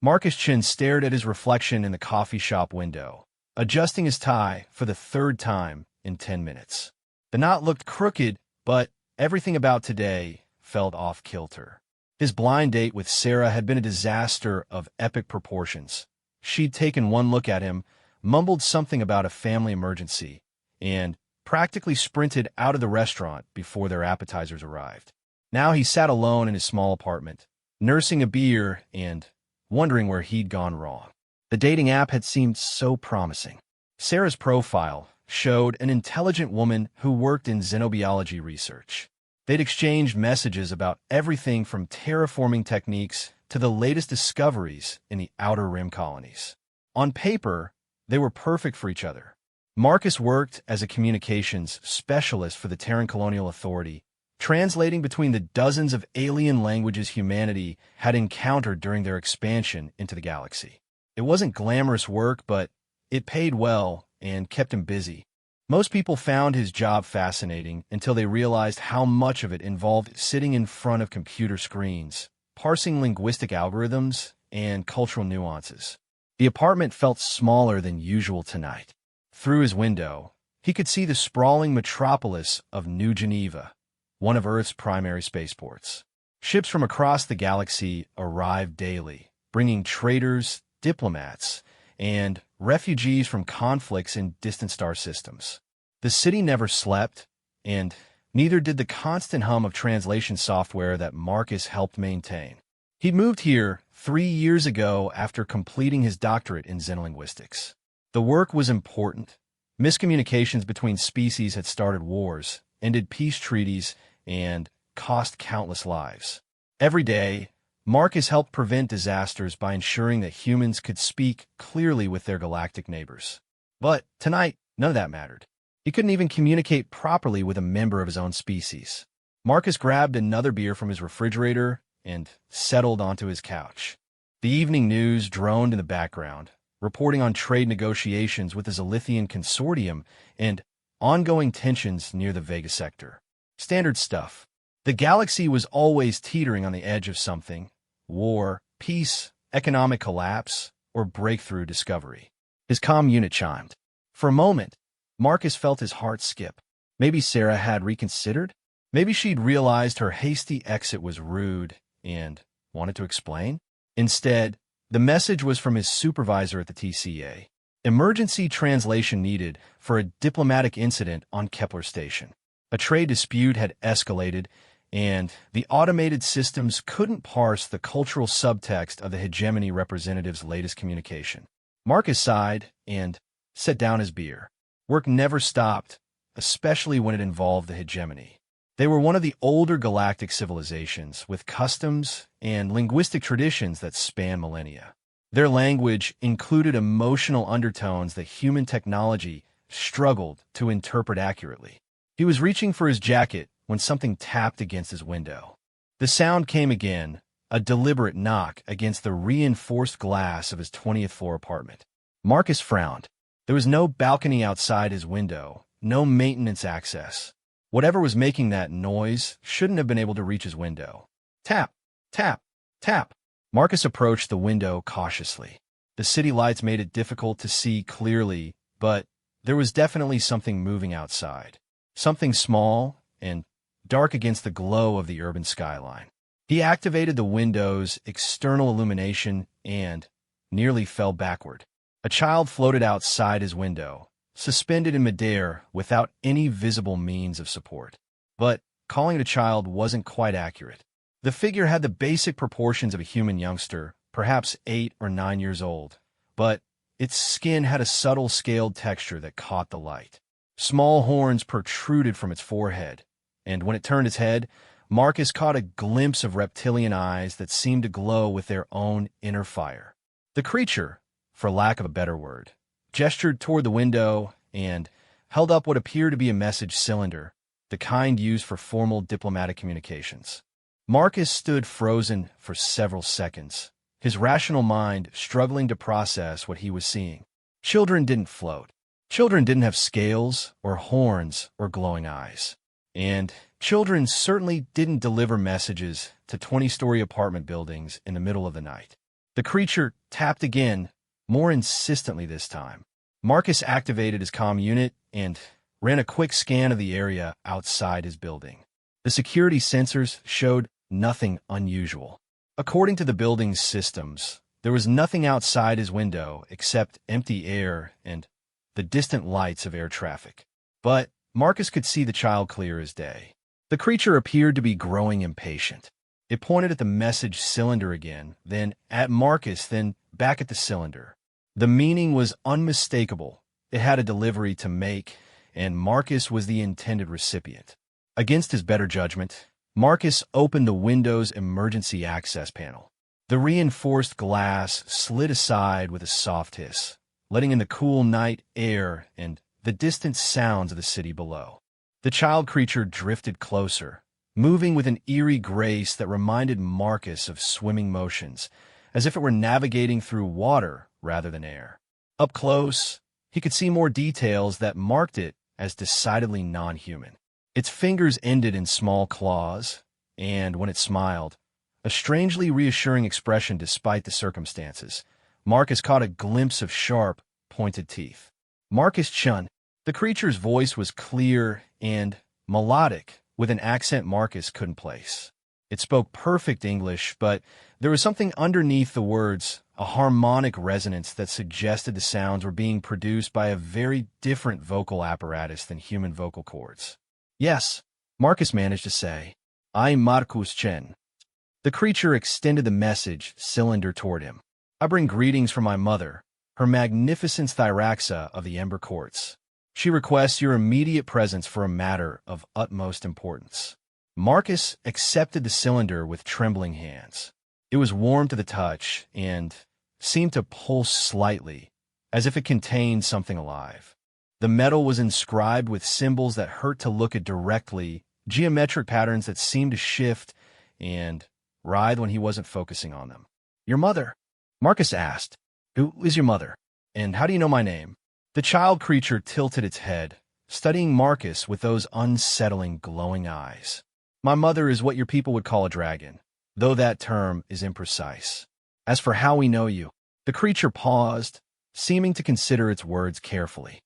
Marcus Chin stared at his reflection in the coffee shop window, adjusting his tie for the third time in 10 minutes. The knot looked crooked, but everything about today felt off-kilter. His blind date with Sarah had been a disaster of epic proportions. She'd taken one look at him, mumbled something about a family emergency, and practically sprinted out of the restaurant before their appetizers arrived. Now he sat alone in his small apartment, nursing a beer and wondering where he'd gone wrong. The dating app had seemed so promising. Sarah's profile showed an intelligent woman who worked in xenobiology research. They'd exchanged messages about everything from terraforming techniques to the latest discoveries in the Outer Rim colonies. On paper, they were perfect for each other. Marcus worked as a communications specialist for the Terran Colonial Authority, translating between the dozens of alien languages humanity had encountered during their expansion into the galaxy. It wasn't glamorous work, but it paid well and kept him busy. Most people found his job fascinating until they realized how much of it involved sitting in front of computer screens, parsing linguistic algorithms, and cultural nuances. The apartment felt smaller than usual tonight. Through his window, he could see the sprawling metropolis of New Geneva, one of Earth's primary spaceports. Ships from across the galaxy arrived daily, bringing traders, diplomats, and refugees from conflicts in distant star systems. The city never slept, and neither did the constant hum of translation software that Marcus helped maintain. He'd moved here 3 years ago after completing his doctorate in xenolinguistics. The work was important. Miscommunications between species had started wars, ended peace treaties, and cost countless lives. Every day, Marcus helped prevent disasters by ensuring that humans could speak clearly with their galactic neighbors. But tonight, none of that mattered. He couldn't even communicate properly with a member of his own species. Marcus grabbed another beer from his refrigerator and settled onto his couch. The evening news droned in the background, reporting on trade negotiations with the Zalithian consortium and ongoing tensions near the Vega sector. Standard stuff. The galaxy was always teetering on the edge of something: war, peace, economic collapse, or breakthrough discovery. His comm unit chimed. For a moment, Marcus felt his heart skip. Maybe Sarah had reconsidered? Maybe she'd realized her hasty exit was rude and wanted to explain? Instead, the message was from his supervisor at the TCA. Emergency translation needed for a diplomatic incident on Kepler Station. A trade dispute had escalated, and the automated systems couldn't parse the cultural subtext of the hegemony representative's latest communication. Marcus sighed and set down his beer. Work never stopped, especially when it involved the hegemony. They were one of the older galactic civilizations with customs and linguistic traditions that span millennia. Their language included emotional undertones that human technology struggled to interpret accurately. He was reaching for his jacket when something tapped against his window. The sound came again, a deliberate knock against the reinforced glass of his 20th floor apartment. Marcus frowned. There was no balcony outside his window, no maintenance access. Whatever was making that noise shouldn't have been able to reach his window. Tap, tap, tap. Marcus approached the window cautiously. The city lights made it difficult to see clearly, but there was definitely something moving outside. Something small and dark against the glow of the urban skyline. He activated the window's external illumination and nearly fell backward. A child floated outside his window, suspended in midair without any visible means of support. But calling it a child wasn't quite accurate. The figure had the basic proportions of a human youngster, perhaps 8 or 9 years old, but its skin had a subtle scaled texture that caught the light. Small horns protruded from its forehead, and when it turned its head, Marcus caught a glimpse of reptilian eyes that seemed to glow with their own inner fire. The creature, for lack of a better word, gestured toward the window and held up what appeared to be a message cylinder, the kind used for formal diplomatic communications. Marcus stood frozen for several seconds, his rational mind struggling to process what he was seeing. Children didn't float. Children didn't have scales or horns or glowing eyes. And children certainly didn't deliver messages to 20-story apartment buildings in the middle of the night. The creature tapped again, more insistently this time. Marcus activated his comm unit and ran a quick scan of the area outside his building. The security sensors showed nothing unusual. According to the building's systems, there was nothing outside his window except empty air and the distant lights of air traffic. But Marcus could see the child clear as day. The creature appeared to be growing impatient. It pointed at the message cylinder again, then at Marcus, then back at the cylinder. The meaning was unmistakable. It had a delivery to make, and Marcus was the intended recipient. Against his better judgment, Marcus opened the Windows emergency access panel. The reinforced glass slid aside with a soft hiss, letting in the cool night air and the distant sounds of the city below. The child creature drifted closer, moving with an eerie grace that reminded Marcus of swimming motions, as if it were navigating through water rather than air. Up close, he could see more details that marked it as decidedly non-human. Its fingers ended in small claws, and when it smiled, a strangely reassuring expression despite the circumstances, Marcus caught a glimpse of sharp, pointed teeth. Marcus Chun. The creature's voice was clear and melodic, with an accent Marcus couldn't place. It spoke perfect English, but there was something underneath the words, a harmonic resonance that suggested the sounds were being produced by a very different vocal apparatus than human vocal cords. Yes, Marcus managed to say, I'm Marcus Chen. The creature extended the message cylinder toward him. I bring greetings from my mother, Her Magnificence Thyraxa of the Ember Courts. She requests your immediate presence for a matter of utmost importance. Marcus accepted the cylinder with trembling hands. It was warm to the touch and seemed to pulse slightly, as if it contained something alive. The metal was inscribed with symbols that hurt to look at directly, geometric patterns that seemed to shift and writhe when he wasn't focusing on them. Your mother? Marcus asked. Who is your mother? And how do you know my name? The child creature tilted its head, studying Marcus with those unsettling, glowing eyes. My mother is what your people would call a dragon, though that term is imprecise. As for how we know you, the creature paused, seeming to consider its words carefully.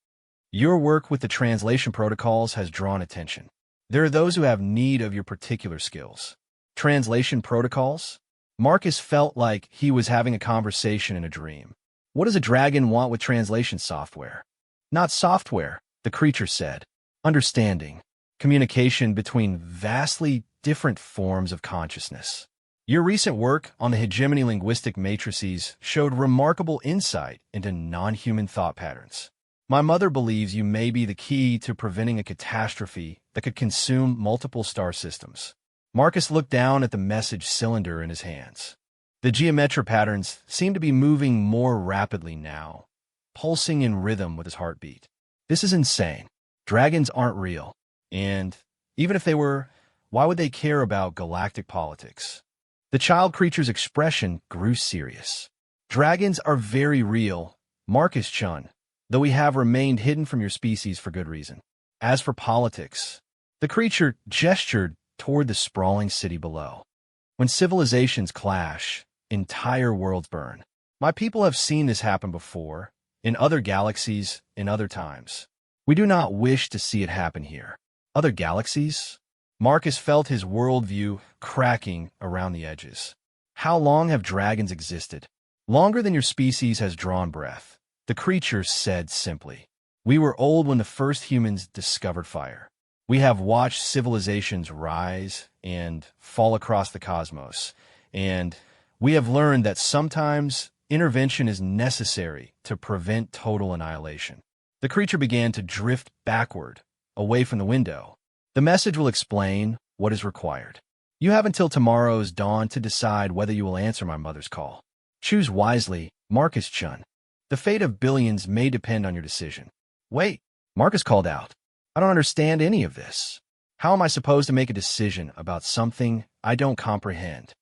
Your work with the translation protocols has drawn attention. There are those who have need of your particular skills. Translation protocols? Marcus felt like he was having a conversation in a dream. What does a dragon want with translation software? Not software, the creature said. Understanding. Communication between vastly different forms of consciousness. Your recent work on the hegemony linguistic matrices showed remarkable insight into non-human thought patterns. My mother believes you may be the key to preventing a catastrophe that could consume multiple star systems. Marcus looked down at the message cylinder in his hands. The geometric patterns seemed to be moving more rapidly now, pulsing in rhythm with his heartbeat. This is insane. Dragons aren't real. And even if they were, why would they care about galactic politics? The child creature's expression grew serious. Dragons are very real, Marcus Chun, though we have remained hidden from your species for good reason. As for politics, the creature gestured toward the sprawling city below. When civilizations clash, entire worlds burn. My people have seen this happen before, in other galaxies, in other times. We do not wish to see it happen here. Other galaxies? Marcus felt his worldview cracking around the edges. How long have dragons existed? Longer than your species has drawn breath, the creature said simply. We were old when the first humans discovered fire. We have watched civilizations rise and fall across the cosmos, and we have learned that sometimes intervention is necessary to prevent total annihilation. The creature began to drift backward, away from the window. The message will explain what is required. You have until tomorrow's dawn to decide whether you will answer my mother's call. Choose wisely, Marcus Chun. The fate of billions may depend on your decision. Wait, Marcus called out. I don't understand any of this. How am I supposed to make a decision about something I don't comprehend?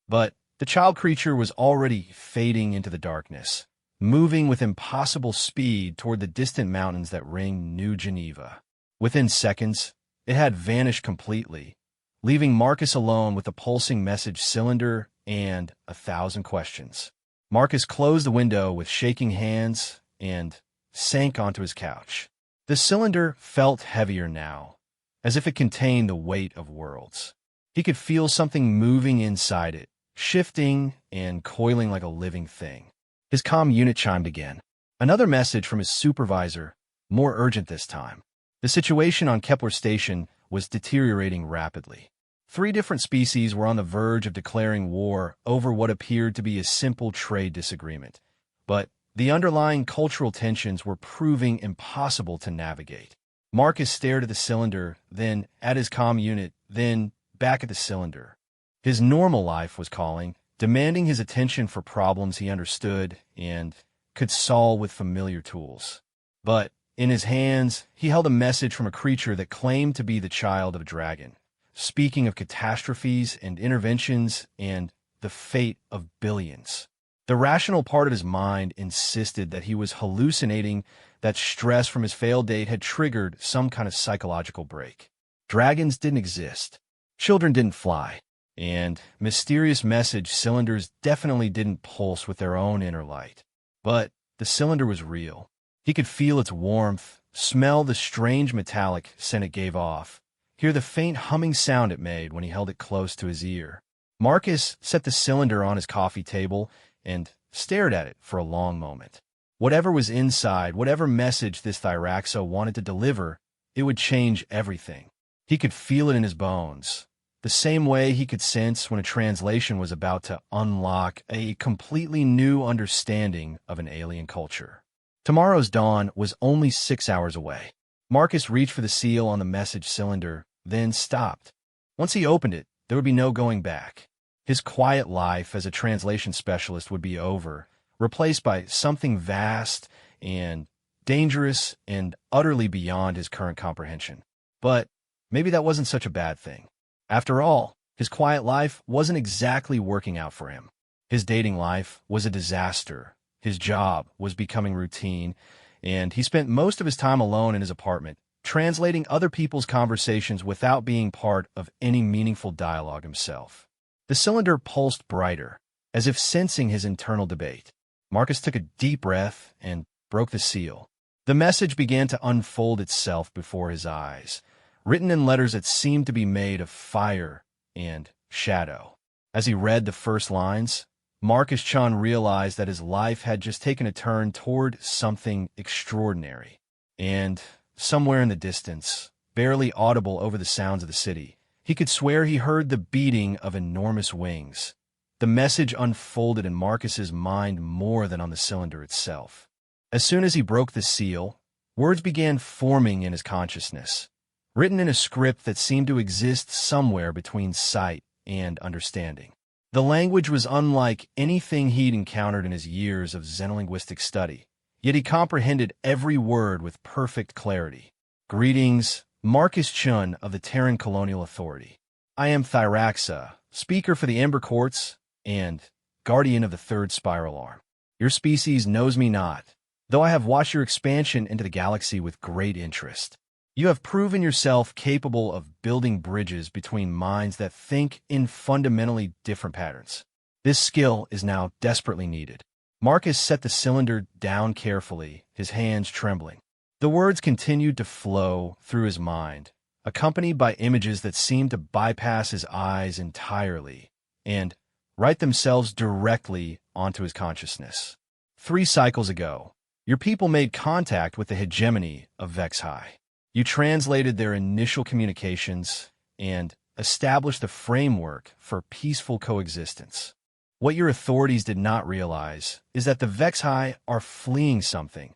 But the child creature was already fading into the darkness, moving with impossible speed toward the distant mountains that ring New Geneva. Within seconds, it had vanished completely, leaving Marcus alone with the pulsing message cylinder and 1,000 questions. Marcus closed the window with shaking hands and sank onto his couch. The cylinder felt heavier now, as if it contained the weight of worlds. He could feel something moving inside it, shifting and coiling like a living thing. His comm unit chimed again. Another message from his supervisor, more urgent this time. The situation on Kepler Station was deteriorating rapidly. 3 different species were on the verge of declaring war over what appeared to be a simple trade disagreement, but the underlying cultural tensions were proving impossible to navigate. Marcus stared at the cylinder, then at his comm unit, then back at the cylinder. His normal life was calling, demanding his attention for problems he understood and could solve with familiar tools. But in his hands, he held a message from a creature that claimed to be the child of a dragon, speaking of catastrophes and interventions and the fate of billions. The rational part of his mind insisted that he was hallucinating, that stress from his failed date had triggered some kind of psychological break. Dragons didn't exist. Children didn't fly. And mysterious message cylinders definitely didn't pulse with their own inner light. But the cylinder was real. He could feel its warmth, smell the strange metallic scent it gave off, hear the faint humming sound it made when he held it close to his ear. Marcus set the cylinder on his coffee table and stared at it for a long moment. Whatever was inside, whatever message this Thyraxa wanted to deliver, it would change everything. He could feel it in his bones, the same way he could sense when a translation was about to unlock a completely new understanding of an alien culture. Tomorrow's dawn was only 6 hours away. Marcus reached for the seal on the message cylinder, then stopped. Once he opened it, there would be no going back. His quiet life as a translation specialist would be over, replaced by something vast and dangerous and utterly beyond his current comprehension. But maybe that wasn't such a bad thing. After all, his quiet life wasn't exactly working out for him. His dating life was a disaster. His job was becoming routine, and he spent most of his time alone in his apartment, translating other people's conversations without being part of any meaningful dialogue himself. The cylinder pulsed brighter, as if sensing his internal debate. Marcus took a deep breath and broke the seal. The message began to unfold itself before his eyes, written in letters that seemed to be made of fire and shadow. As he read the first lines, Marcus Chun realized that his life had just taken a turn toward something extraordinary. And somewhere in the distance, barely audible over the sounds of the city, he could swear he heard the beating of enormous wings. The message unfolded in Marcus's mind more than on the cylinder itself. As soon as he broke the seal, words began forming in his consciousness, written in a script that seemed to exist somewhere between sight and understanding. The language was unlike anything he'd encountered in his years of xenolinguistic study, yet he comprehended every word with perfect clarity. Greetings, Marcus Chun of the Terran Colonial Authority. I am Thyraxa, speaker for the Ember Courts and guardian of the Third Spiral Arm. Your species knows me not, though I have watched your expansion into the galaxy with great interest. You have proven yourself capable of building bridges between minds that think in fundamentally different patterns. This skill is now desperately needed. Marcus set the cylinder down carefully, his hands trembling. The words continued to flow through his mind, accompanied by images that seemed to bypass his eyes entirely and write themselves directly onto his consciousness. 3 cycles ago, your people made contact with the hegemony of Vexhai. You translated their initial communications and established the framework for peaceful coexistence. What your authorities did not realize is that the Vexhai are fleeing something,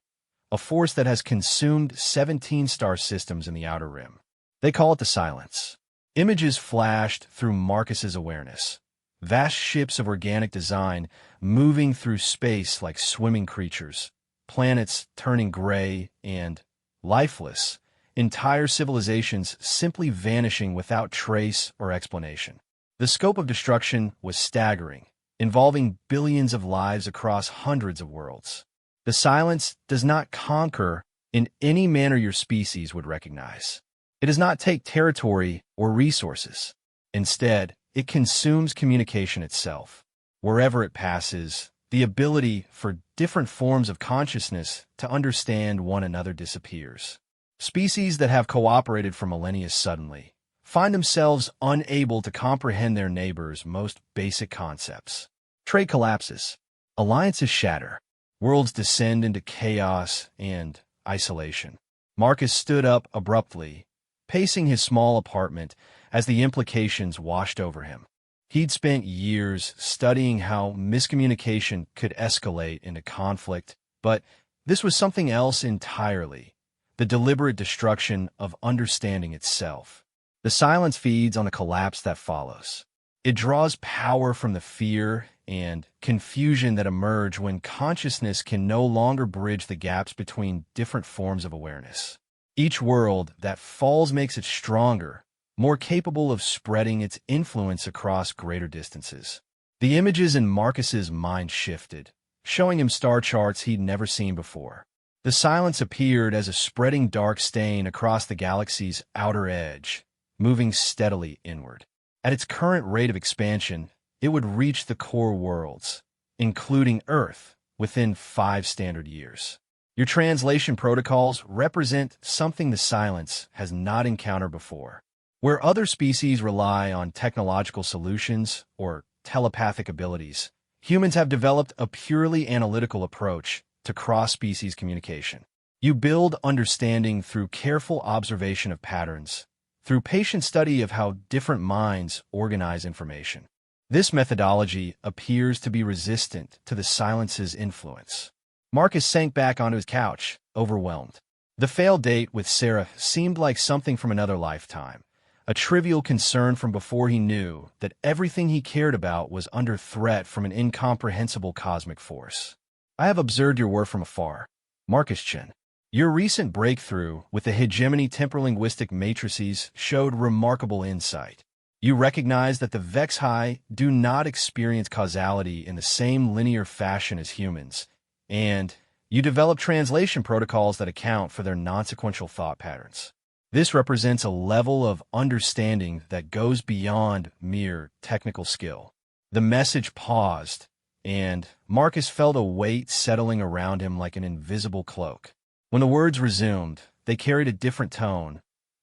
a force that has consumed 17 star systems in the Outer Rim. They call it the Silence. Images flashed through Marcus's awareness. Vast ships of organic design moving through space like swimming creatures, planets turning gray and lifeless, entire civilizations simply vanishing without trace or explanation. The scope of destruction was staggering, involving billions of lives across hundreds of worlds. The Silence does not conquer in any manner your species would recognize. It does not take territory or resources. Instead, it consumes communication itself. Wherever it passes, the ability for different forms of consciousness to understand one another disappears. Species that have cooperated for millennia suddenly find themselves unable to comprehend their neighbors' most basic concepts. Trade collapses. Alliances shatter. Worlds descend into chaos and isolation. Marcus stood up abruptly, pacing his small apartment as the implications washed over him. He'd spent years studying how miscommunication could escalate into conflict, but this was something else entirely: the deliberate destruction of understanding itself. The silence feeds on the collapse that follows. It draws power from the fear and confusion that emerge when consciousness can no longer bridge the gaps between different forms of awareness. Each world that falls makes it stronger, more capable of spreading its influence across greater distances. The images in Marcus's mind shifted, showing him star charts he'd never seen before. The silence appeared as a spreading dark stain across the galaxy's outer edge, moving steadily inward. At its current rate of expansion, it would reach the core worlds, including Earth, within 5 standard years. Your translation protocols represent something the silence has not encountered before. Where other species rely on technological solutions or telepathic abilities, humans have developed a purely analytical approach to cross-species communication. You build understanding through careful observation of patterns, through patient study of how different minds organize information. This methodology appears to be resistant to the silence's influence. Marcus sank back onto his couch, overwhelmed. The failed date with Sarah seemed like something from another lifetime, a trivial concern from before he knew that everything he cared about was under threat from an incomprehensible cosmic force. I have observed your work from afar, Marcus Chen. Your recent breakthrough with the hegemony temporal-linguistic matrices showed remarkable insight. You recognize that the Vexhi do not experience causality in the same linear fashion as humans, and you develop translation protocols that account for their non-sequential thought patterns. This represents a level of understanding that goes beyond mere technical skill. The message paused, and Marcus felt a weight settling around him like an invisible cloak. When the words resumed, they carried a different tone,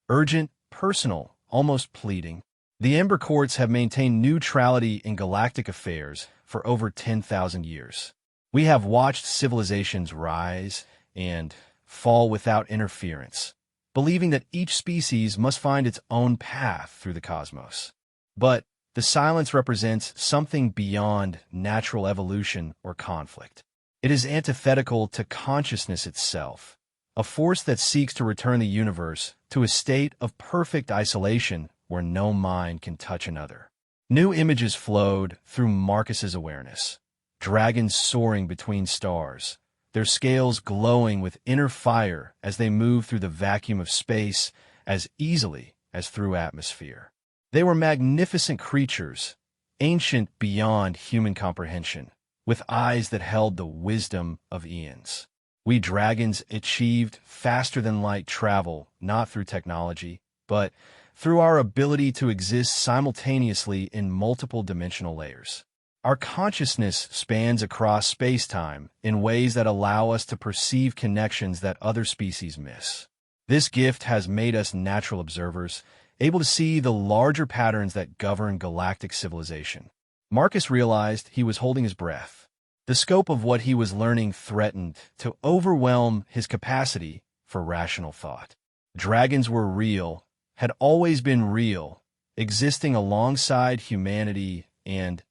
urgent, personal, almost pleading. The Ember Courts have maintained neutrality in galactic affairs for over 10,000 years. We have watched civilizations rise and fall without interference, believing that each species must find its own path through the cosmos. But the silence represents something beyond natural evolution or conflict. It is antithetical to consciousness itself, a force that seeks to return the universe to a state of perfect isolation where no mind can touch another. New images flowed through Marcus's awareness. Dragons soaring between stars, their scales glowing with inner fire as they moved through the vacuum of space as easily as through atmosphere. They were magnificent creatures, ancient beyond human comprehension, with eyes that held the wisdom of eons. We dragons achieved faster-than-light travel not through technology, but through our ability to exist simultaneously in multiple dimensional layers. Our consciousness spans across space-time in ways that allow us to perceive connections that other species miss. This gift has made us natural observers, able to see the larger patterns that govern galactic civilization. Marcus realized he was holding his breath. The scope of what he was learning threatened to overwhelm his capacity for rational thought. Dragons were real, had always been real, existing alongside humanity and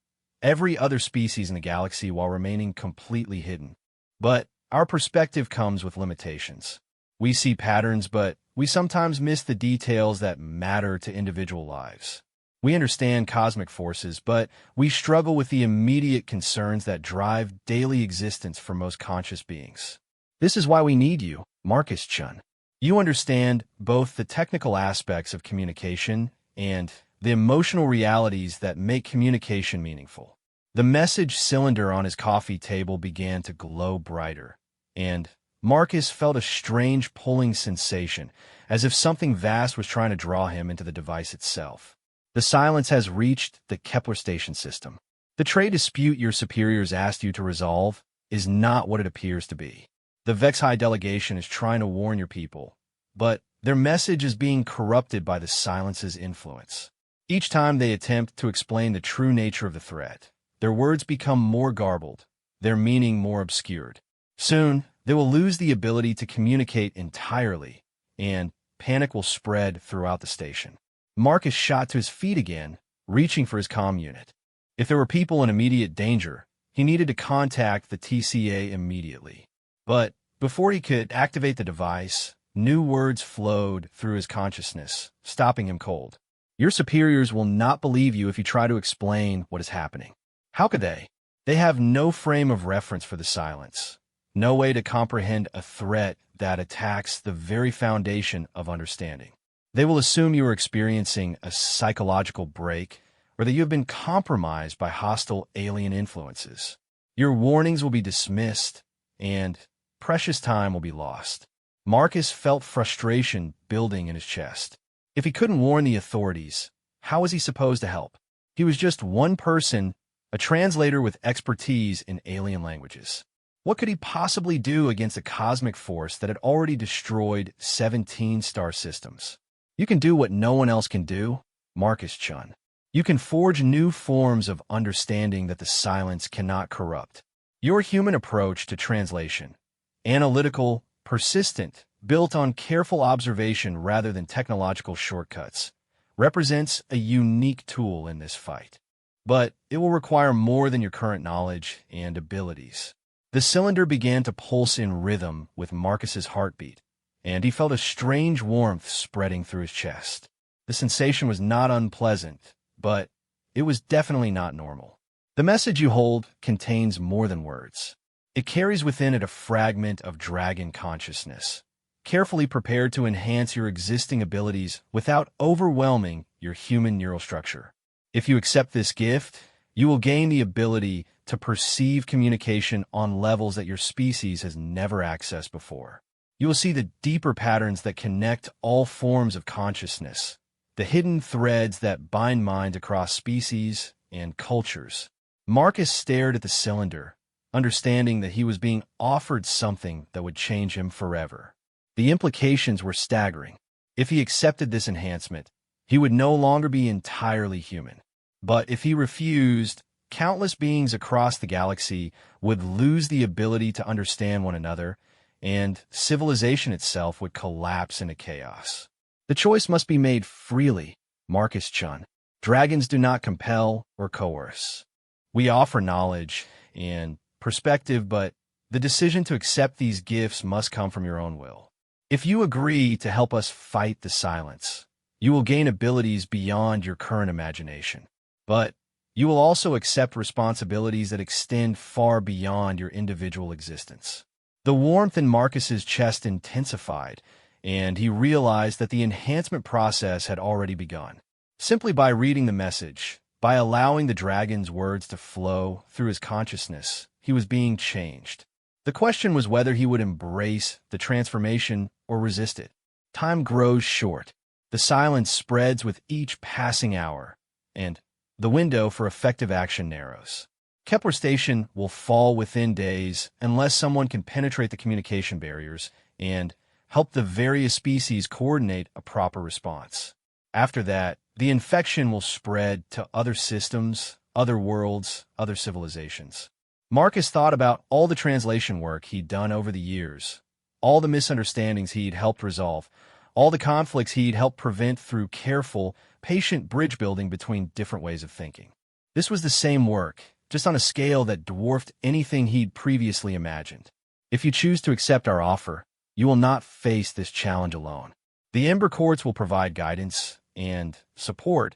every other species in the galaxy while remaining completely hidden. But our perspective comes with limitations. We see patterns, but we sometimes miss the details that matter to individual lives. We understand cosmic forces, but we struggle with the immediate concerns that drive daily existence for most conscious beings. This is why we need you, Marcus Chun. You understand both the technical aspects of communication and the emotional realities that make communication meaningful. The message cylinder on his coffee table began to glow brighter, and Marcus felt a strange pulling sensation, as if something vast was trying to draw him into the device itself. The silence has reached the Kepler station system. The trade dispute your superiors asked you to resolve is not what it appears to be. The Vex High delegation is trying to warn your people, but their message is being corrupted by the silence's influence. Each time they attempt to explain the true nature of the threat, their words become more garbled, their meaning more obscured. Soon, they will lose the ability to communicate entirely, and panic will spread throughout the station. Marcus shot to his feet again, reaching for his comm unit. If there were people in immediate danger, he needed to contact the TCA immediately. But before he could activate the device, new words flowed through his consciousness, stopping him cold. Your superiors will not believe you if you try to explain what is happening. How could they? They have no frame of reference for the silence, no way to comprehend a threat that attacks the very foundation of understanding. They will assume you are experiencing a psychological break or that you have been compromised by hostile alien influences. Your warnings will be dismissed, and precious time will be lost. Marcus felt frustration building in his chest. If he couldn't warn the authorities, how was he supposed to help? He was just one person, a translator with expertise in alien languages. What could he possibly do against a cosmic force that had already destroyed 17 star systems? You can do what no one else can do, Marcus-chun. You can forge new forms of understanding that the silence cannot corrupt. Your human approach to translation, analytical, persistent, built on careful observation rather than technological shortcuts, represents a unique tool in this fight. But it will require more than your current knowledge and abilities. The cylinder began to pulse in rhythm with Marcus's heartbeat, and he felt a strange warmth spreading through his chest. The sensation was not unpleasant, but it was definitely not normal. The message you hold contains more than words. It carries within it a fragment of dragon consciousness, carefully prepared to enhance your existing abilities without overwhelming your human neural structure. If you accept this gift, you will gain the ability to perceive communication on levels that your species has never accessed before. You will see the deeper patterns that connect all forms of consciousness, the hidden threads that bind minds across species and cultures. Marcus stared at the cylinder, understanding that he was being offered something that would change him forever. The implications were staggering. If he accepted this enhancement, he would no longer be entirely human. But if he refused, countless beings across the galaxy would lose the ability to understand one another, and civilization itself would collapse into chaos. The choice must be made freely, Marcus-chun. Dragons do not compel or coerce. We offer knowledge and perspective, but the decision to accept these gifts must come from your own will. If you agree to help us fight the silence, you will gain abilities beyond your current imagination. But you will also accept responsibilities that extend far beyond your individual existence. The warmth in Marcus's chest intensified, and he realized that the enhancement process had already begun. Simply by reading the message, by allowing the dragon's words to flow through his consciousness, he was being changed. The question was whether he would embrace the transformation or resist it. Time grows short. The silence spreads with each passing hour, and the window for effective action narrows. Kepler Station will fall within days unless someone can penetrate the communication barriers and help the various species coordinate a proper response. After that, the infection will spread to other systems, other worlds, other civilizations. Marcus thought about all the translation work he'd done over the years, all the misunderstandings he'd helped resolve, all the conflicts he'd helped prevent through careful, patient bridge building between different ways of thinking. This was the same work, just on a scale that dwarfed anything he'd previously imagined. If you choose to accept our offer, you will not face this challenge alone. The Ember Courts will provide guidance and support,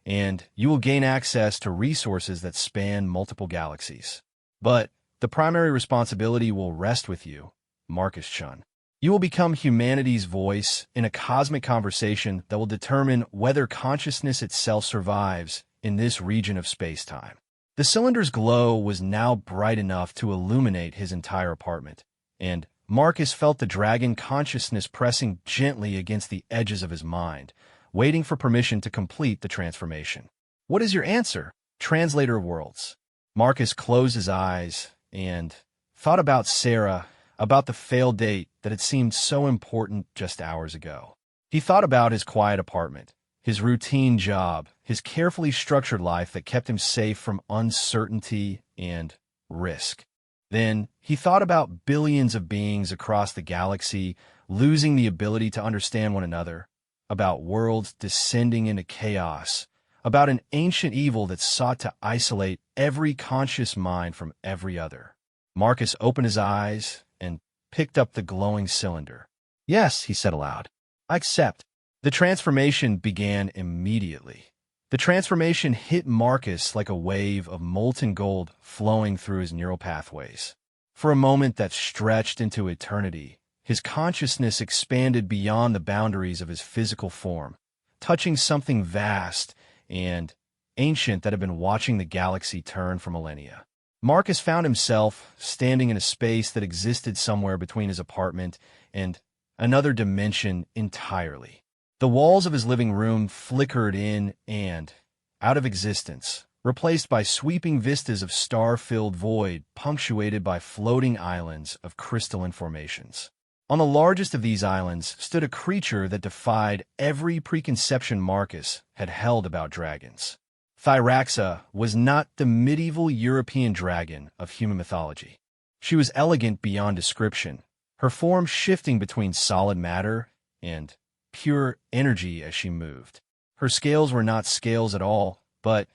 and you will gain access to resources that span multiple galaxies. But the primary responsibility will rest with you, Marcus-chun. You will become humanity's voice in a cosmic conversation that will determine whether consciousness itself survives in this region of space-time. The cylinder's glow was now bright enough to illuminate his entire apartment, and Marcus felt the dragon consciousness pressing gently against the edges of his mind, waiting for permission to complete the transformation. What is your answer, Translator of Worlds? Marcus closed his eyes and thought about Sarah, about the failed date that had seemed so important just hours ago. He thought about his quiet apartment, his routine job, his carefully structured life that kept him safe from uncertainty and risk. Then he thought about billions of beings across the galaxy losing the ability to understand one another, about worlds descending into chaos, about an ancient evil that sought to isolate every conscious mind from every other. Marcus opened his eyes and picked up the glowing cylinder. "Yes," he said aloud, "I accept." The transformation began immediately. The transformation hit Marcus like a wave of molten gold flowing through his neural pathways. For a moment that stretched into eternity, his consciousness expanded beyond the boundaries of his physical form, touching something vast and ancient that had been watching the galaxy turn for millennia. Marcus found himself standing in a space that existed somewhere between his apartment and another dimension entirely. The walls of his living room flickered in and out of existence, replaced by sweeping vistas of star-filled void punctuated by floating islands of crystalline formations. On the largest of these islands stood a creature that defied every preconception Marcus had held about dragons. Thyraxa was not the medieval European dragon of human mythology. She was elegant beyond description, her form shifting between solid matter and pure energy as she moved. Her scales were not scales at all, but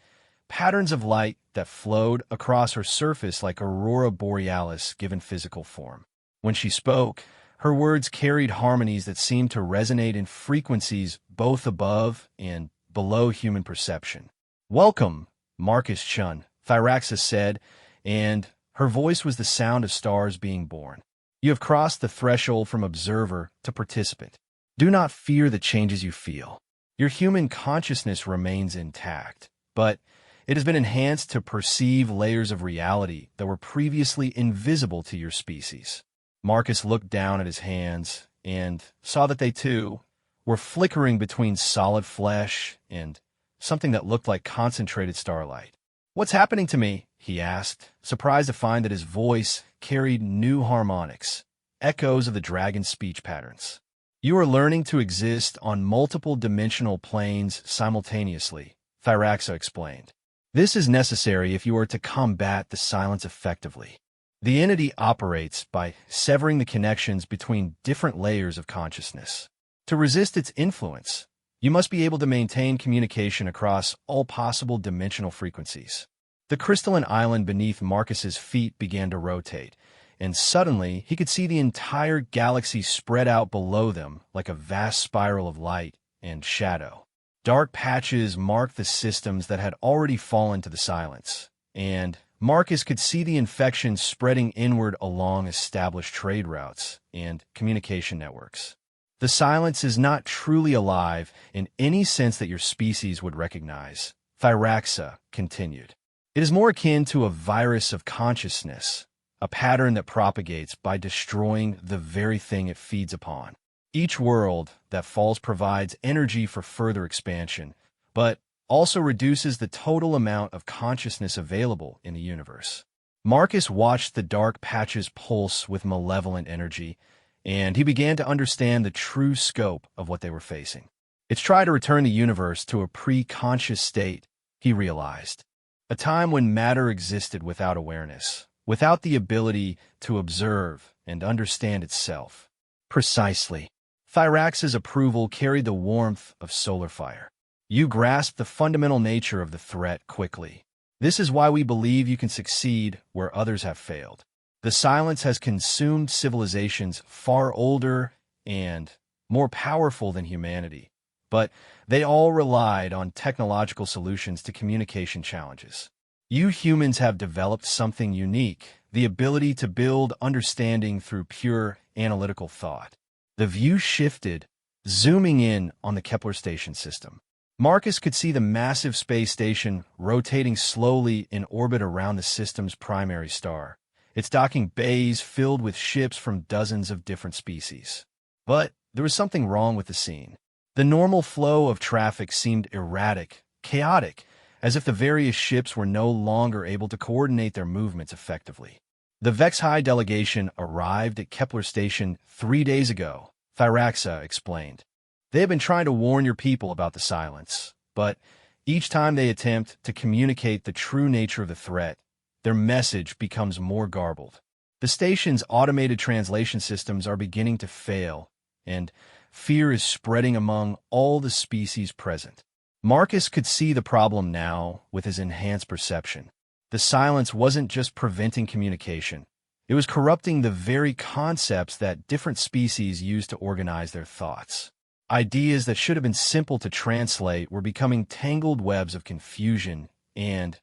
patterns of light that flowed across her surface like aurora borealis given physical form. When she spoke, her words carried harmonies that seemed to resonate in frequencies both above and below human perception. "Welcome, Marcus Chun," Thyraxa said, and her voice was the sound of stars being born. "You have crossed the threshold from observer to participant. Do not fear the changes you feel. Your human consciousness remains intact, but it has been enhanced to perceive layers of reality that were previously invisible to your species." Marcus looked down at his hands and saw that they, too, were flickering between solid flesh and something that looked like concentrated starlight. "What's happening to me?" he asked, surprised to find that his voice carried new harmonics, echoes of the dragon's speech patterns. "You are learning to exist on multiple dimensional planes simultaneously," Thyraxa explained. "This is necessary if you are to combat the silence effectively. The entity operates by severing the connections between different layers of consciousness. To resist its influence, you must be able to maintain communication across all possible dimensional frequencies." The crystalline island beneath Marcus's feet began to rotate, and suddenly he could see the entire galaxy spread out below them like a vast spiral of light and shadow. Dark patches marked the systems that had already fallen to the silence, and Marcus could see the infection spreading inward along established trade routes and communication networks. "The silence is not truly alive in any sense that your species would recognize," Thyraxa continued. "It is more akin to a virus of consciousness, a pattern that propagates by destroying the very thing it feeds upon. Each world that falls provides energy for further expansion, but also reduces the total amount of consciousness available in the universe." Marcus watched the dark patches pulse with malevolent energy, and he began to understand the true scope of what they were facing. It's tried to return the universe to a pre-conscious state, he realized. A time when matter existed without awareness, without the ability to observe and understand itself. Precisely. Thyrax's approval carried the warmth of solar fire. "You grasp the fundamental nature of the threat quickly. This is why we believe you can succeed where others have failed. The silence has consumed civilizations far older and more powerful than humanity, but they all relied on technological solutions to communication challenges. You humans have developed something unique, the ability to build understanding through pure analytical thought." The view shifted, zooming in on the Kepler station system. Marcus could see the massive space station rotating slowly in orbit around the system's primary star, its docking bays filled with ships from dozens of different species. But there was something wrong with the scene. The normal flow of traffic seemed erratic, chaotic, as if the various ships were no longer able to coordinate their movements effectively. The HFY delegation arrived at Kepler Station 3 days ago, Thyraxa explained. They have been trying to warn your people about the silence, but each time they attempt to communicate the true nature of the threat, their message becomes more garbled. The station's automated translation systems are beginning to fail, and fear is spreading among all the species present. Marcus could see the problem now with his enhanced perception. The silence wasn't just preventing communication. It was corrupting the very concepts that different species use to organize their thoughts. Ideas that should have been simple to translate were becoming tangled webs of confusion and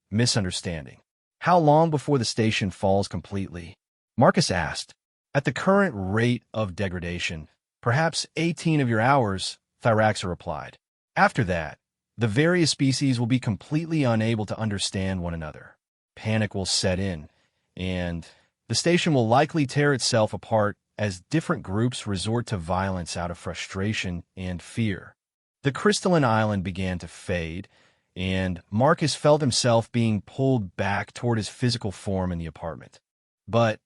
misunderstanding. How long before the station falls completely? Marcus asked. At the current rate of degradation, perhaps 18 of your hours, Thyraxa replied. After that, the various species will be completely unable to understand one another. Panic will set in, and the station will likely tear itself apart as different groups resort to violence out of frustration and fear. The crystalline island began to fade, and Marcus felt himself being pulled back toward his physical form in the apartment. But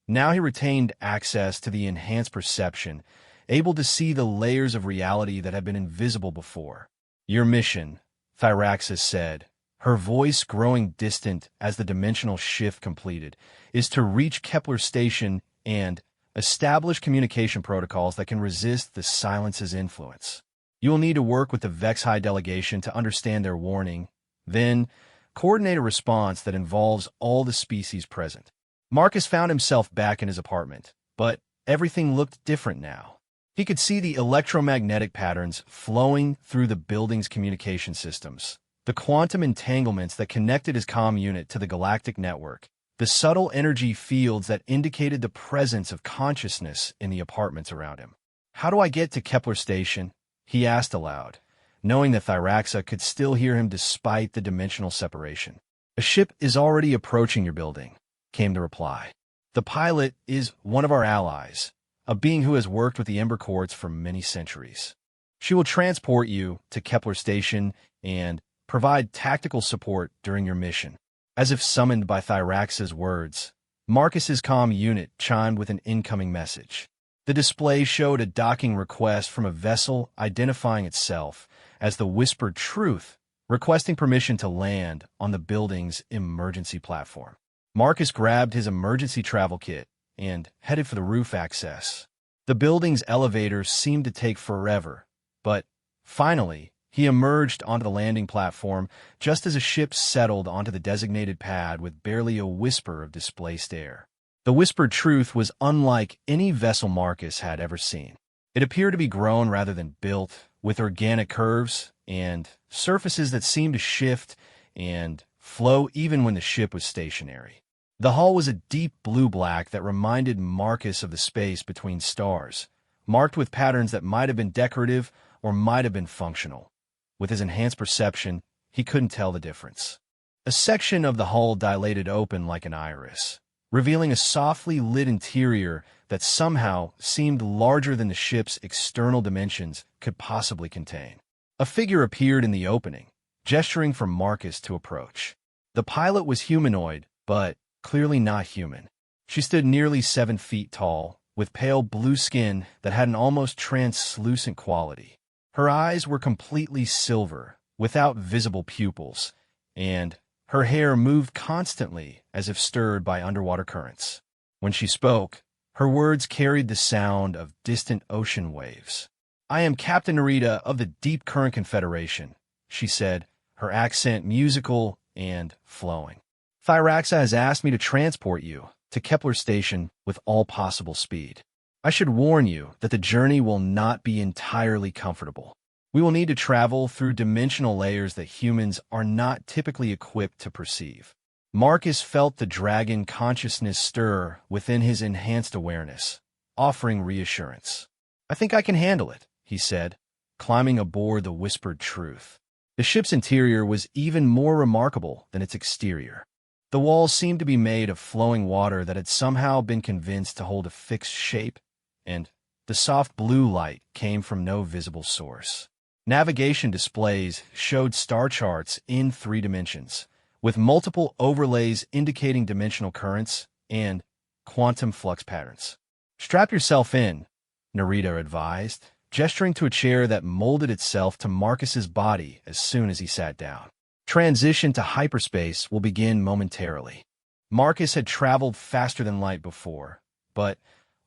now he retained access to the enhanced perception, able to see the layers of reality that had been invisible before. Your mission, Thyraxa said, her voice growing distant as the dimensional shift completed, is to reach Kepler Station and establish communication protocols that can resist the silence's influence. You will need to work with the HFY delegation to understand their warning, then coordinate a response that involves all the species present. Marcus found himself back in his apartment, but everything looked different now. He could see the electromagnetic patterns flowing through the building's communication systems, the quantum entanglements that connected his comm unit to the galactic network, the subtle energy fields that indicated the presence of consciousness in the apartments around him. How do I get to Kepler Station? He asked aloud, knowing that Thyraxa could still hear him despite the dimensional separation. A ship is already approaching your building, came the reply. The pilot is one of our allies, a being who has worked with the Ember Quartz for many centuries. She will transport you to Kepler Station and provide tactical support during your mission. As if summoned by Thyraxa's words, Marcus's comm unit chimed with an incoming message. The display showed a docking request from a vessel identifying itself as the Whispered Truth, requesting permission to land on the building's emergency platform. Marcus grabbed his emergency travel kit and headed for the roof access. The building's elevators seemed to take forever, but finally, he emerged onto the landing platform just as a ship settled onto the designated pad with barely a whisper of displaced air. The Whispered Truth was unlike any vessel Marcus had ever seen. It appeared to be grown rather than built, with organic curves and surfaces that seemed to shift and flow even when the ship was stationary. The hull was a deep blue-black that reminded Marcus of the space between stars, marked with patterns that might have been decorative or might have been functional. With his enhanced perception, he couldn't tell the difference. A section of the hull dilated open like an iris, revealing a softly lit interior that somehow seemed larger than the ship's external dimensions could possibly contain. A figure appeared in the opening, gesturing for Marcus to approach. The pilot was humanoid, but clearly not human. She stood nearly 7 feet tall, with pale blue skin that had an almost translucent quality. Her eyes were completely silver, without visible pupils, and her hair moved constantly as if stirred by underwater currents. When she spoke, her words carried the sound of distant ocean waves. I am Captain Narita of the Deep Current Confederation, she said, her accent musical and flowing. Thyraxa has asked me to transport you to Kepler Station with all possible speed. I should warn you that the journey will not be entirely comfortable. We will need to travel through dimensional layers that humans are not typically equipped to perceive. Marcus felt the dragon consciousness stir within his enhanced awareness, offering reassurance. I think I can handle it, he said, climbing aboard the Whispered Truth. The ship's interior was even more remarkable than its exterior. The walls seemed to be made of flowing water that had somehow been convinced to hold a fixed shape, and the soft blue light came from no visible source. Navigation displays showed star charts in 3 dimensions, with multiple overlays indicating dimensional currents and quantum flux patterns. "Strap yourself in," Narita advised, gesturing to a chair that molded itself to Marcus's body as soon as he sat down. "Transition to hyperspace will begin momentarily." Marcus had traveled faster than light before, but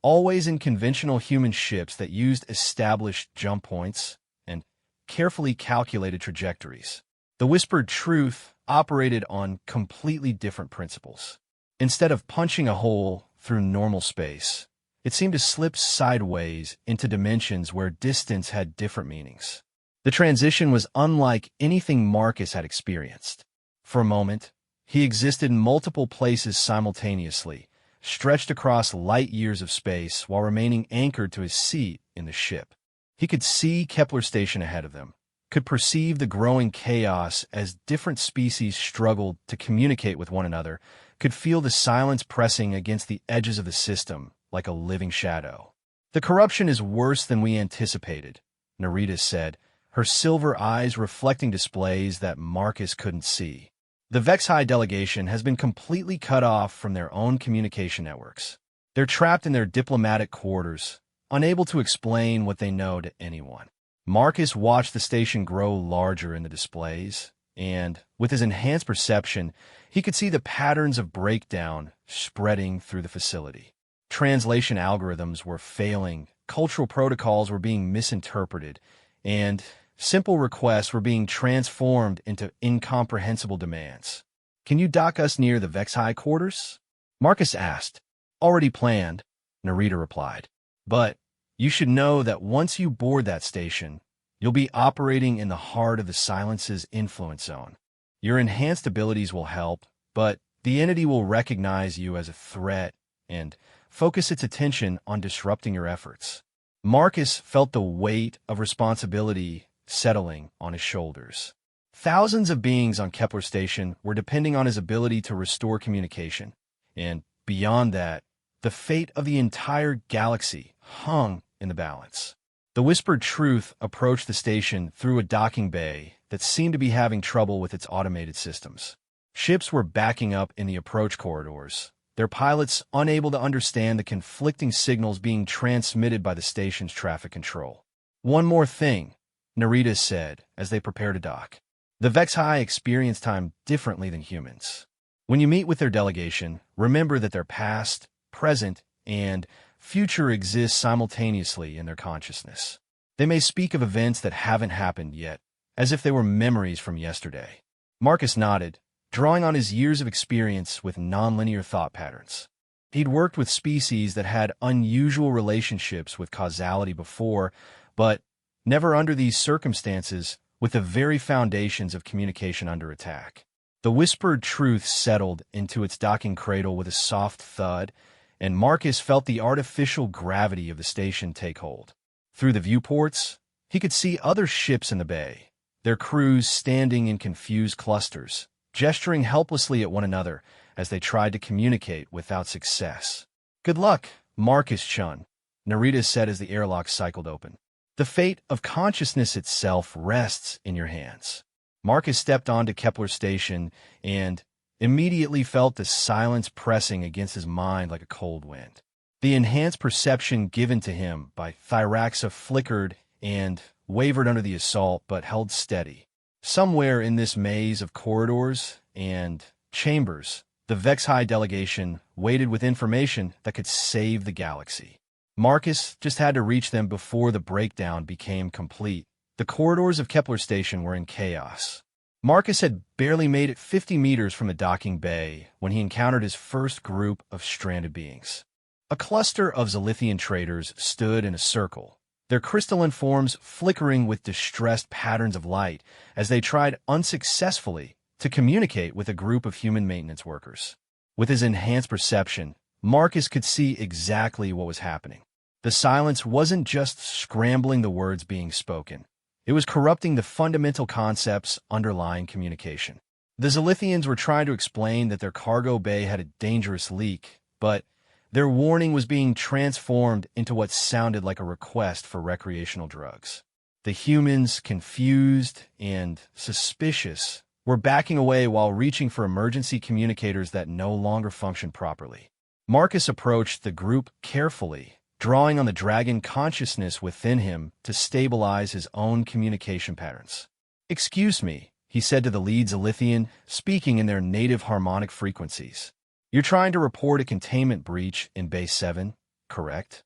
always in conventional human ships that used established jump points and carefully calculated trajectories. The whispered truth operated on completely different principles. Instead of punching a hole through normal space, it seemed to slip sideways into dimensions where distance had different meanings. The transition was unlike anything Marcus had experienced. For a moment, he existed in multiple places simultaneously, stretched across light years of space while remaining anchored to his seat in the ship. He could see Kepler Station ahead of them, could perceive the growing chaos as different species struggled to communicate with one another, could feel the silence pressing against the edges of the system like a living shadow. "The corruption is worse than we anticipated," Narita said, her silver eyes reflecting displays that Marcus couldn't see. "The Vex-High delegation has been completely cut off from their own communication networks. They're trapped in their diplomatic quarters, unable to explain what they know to anyone." Marcus watched the station grow larger in the displays, and, with his enhanced perception, he could see the patterns of breakdown spreading through the facility. Translation algorithms were failing, cultural protocols were being misinterpreted, and simple requests were being transformed into incomprehensible demands. "Can you dock us near the Vex-High quarters?" Marcus asked. "Already planned," Narita replied. "But you should know that once you board that station, you'll be operating in the heart of the Silence's influence zone. Your enhanced abilities will help, but the entity will recognize you as a threat and focus its attention on disrupting your efforts." Marcus felt the weight of responsibility settling on his shoulders. Thousands of beings on Kepler Station were depending on his ability to restore communication, and beyond that, the fate of the entire galaxy hung in the balance. The whispered truth approached the station through a docking bay that seemed to be having trouble with its automated systems. Ships were backing up in the approach corridors, their pilots unable to understand the conflicting signals being transmitted by the station's traffic control. "One more thing," Narita said as they prepared to dock. "The Vex-High experience time differently than humans. When you meet with their delegation, remember that their past, present, and future exist simultaneously in their consciousness. They may speak of events that haven't happened yet, as if they were memories from yesterday." Marcus nodded, drawing on his years of experience with nonlinear thought patterns. He'd worked with species that had unusual relationships with causality before, but never under these circumstances with the very foundations of communication under attack. The whispered truth settled into its docking cradle with a soft thud, and Marcus felt the artificial gravity of the station take hold. Through the viewports, he could see other ships in the bay, their crews standing in confused clusters, gesturing helplessly at one another as they tried to communicate without success. "Good luck, Marcus-chun," Narita said as the airlock cycled open. "The fate of consciousness itself rests in your hands." Marcus stepped onto Kepler Station and immediately felt the silence pressing against his mind like a cold wind. The enhanced perception given to him by Thyraxa flickered and wavered under the assault but held steady. Somewhere in this maze of corridors and chambers, the Vex-High delegation waited with information that could save the galaxy. Marcus just had to reach them before the breakdown became complete. The corridors of Kepler Station were in chaos. Marcus had barely made it 50 meters from the docking bay when he encountered his first group of stranded beings. A cluster of Zilithian traders stood in a circle, their crystalline forms flickering with distressed patterns of light as they tried unsuccessfully to communicate with a group of human maintenance workers. With his enhanced perception, Marcus could see exactly what was happening. The silence wasn't just scrambling the words being spoken. It was corrupting the fundamental concepts underlying communication. The Zilithians were trying to explain that their cargo bay had a dangerous leak, but their warning was being transformed into what sounded like a request for recreational drugs. The humans, confused and suspicious, were backing away while reaching for emergency communicators that no longer functioned properly. Marcus approached the group carefully, drawing on the dragon consciousness within him to stabilize his own communication patterns. "Excuse me," he said to the lead Zilithian, speaking in their native harmonic frequencies. "You're trying to report a containment breach in Base 7, correct?"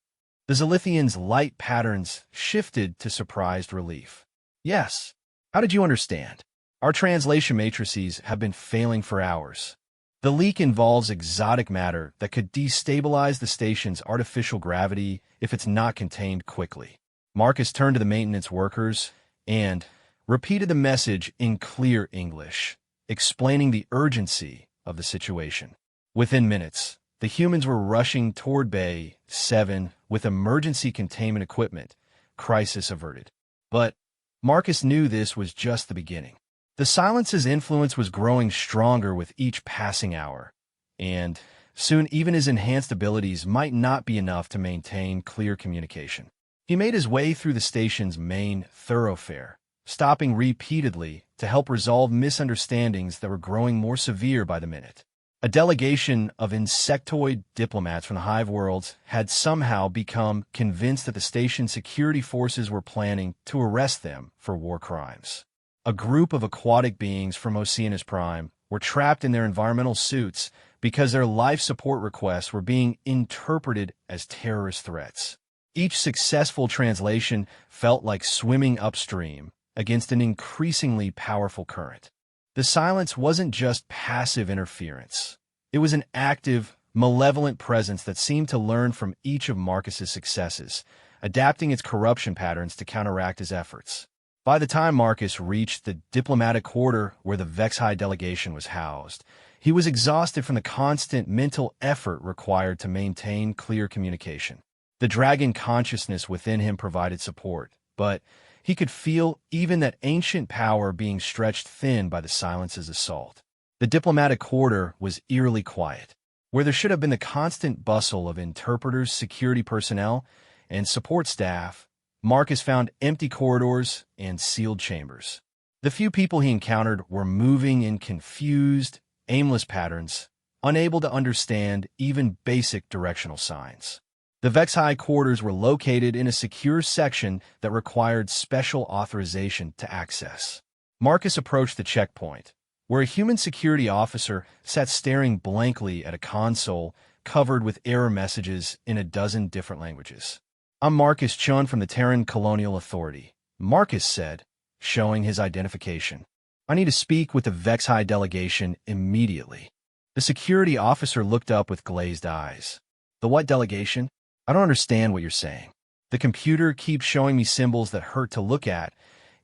The Zilithian's light patterns shifted to surprised relief. "Yes. How did you understand? Our translation matrices have been failing for hours. The leak involves exotic matter that could destabilize the station's artificial gravity if it's not contained quickly." Marcus turned to the maintenance workers and repeated the message in clear English, explaining the urgency of the situation. Within minutes, the humans were rushing toward Bay 7 with emergency containment equipment, crisis averted. But Marcus knew this was just the beginning. The Silence's influence was growing stronger with each passing hour, and soon even his enhanced abilities might not be enough to maintain clear communication. He made his way through the station's main thoroughfare, stopping repeatedly to help resolve misunderstandings that were growing more severe by the minute. A delegation of insectoid diplomats from the Hive worlds had somehow become convinced that the station's security forces were planning to arrest them for war crimes. A group of aquatic beings from Oceanus Prime were trapped in their environmental suits because their life support requests were being interpreted as terrorist threats. Each successful translation felt like swimming upstream against an increasingly powerful current. The silence wasn't just passive interference. It was an active, malevolent presence that seemed to learn from each of Marcus's successes, adapting its corruption patterns to counteract his efforts. By the time Marcus reached the diplomatic quarter where the Vexi delegation was housed, he was exhausted from the constant mental effort required to maintain clear communication. The dragon consciousness within him provided support, but he could feel even that ancient power being stretched thin by the Silence's assault. The diplomatic quarter was eerily quiet, where there should have been the constant bustle of interpreters, security personnel, and support staff. Marcus found empty corridors and sealed chambers. The few people he encountered were moving in confused, aimless patterns, unable to understand even basic directional signs. The Vexi quarters were located in a secure section that required special authorization to access. Marcus approached the checkpoint, where a human security officer sat staring blankly at a console covered with error messages in a dozen different languages. "I'm Marcus Chun from the Terran Colonial Authority," Marcus said, showing his identification. "I need to speak with the Vexi delegation immediately." The security officer looked up with glazed eyes. "The what delegation? I don't understand what you're saying. The computer keeps showing me symbols that hurt to look at,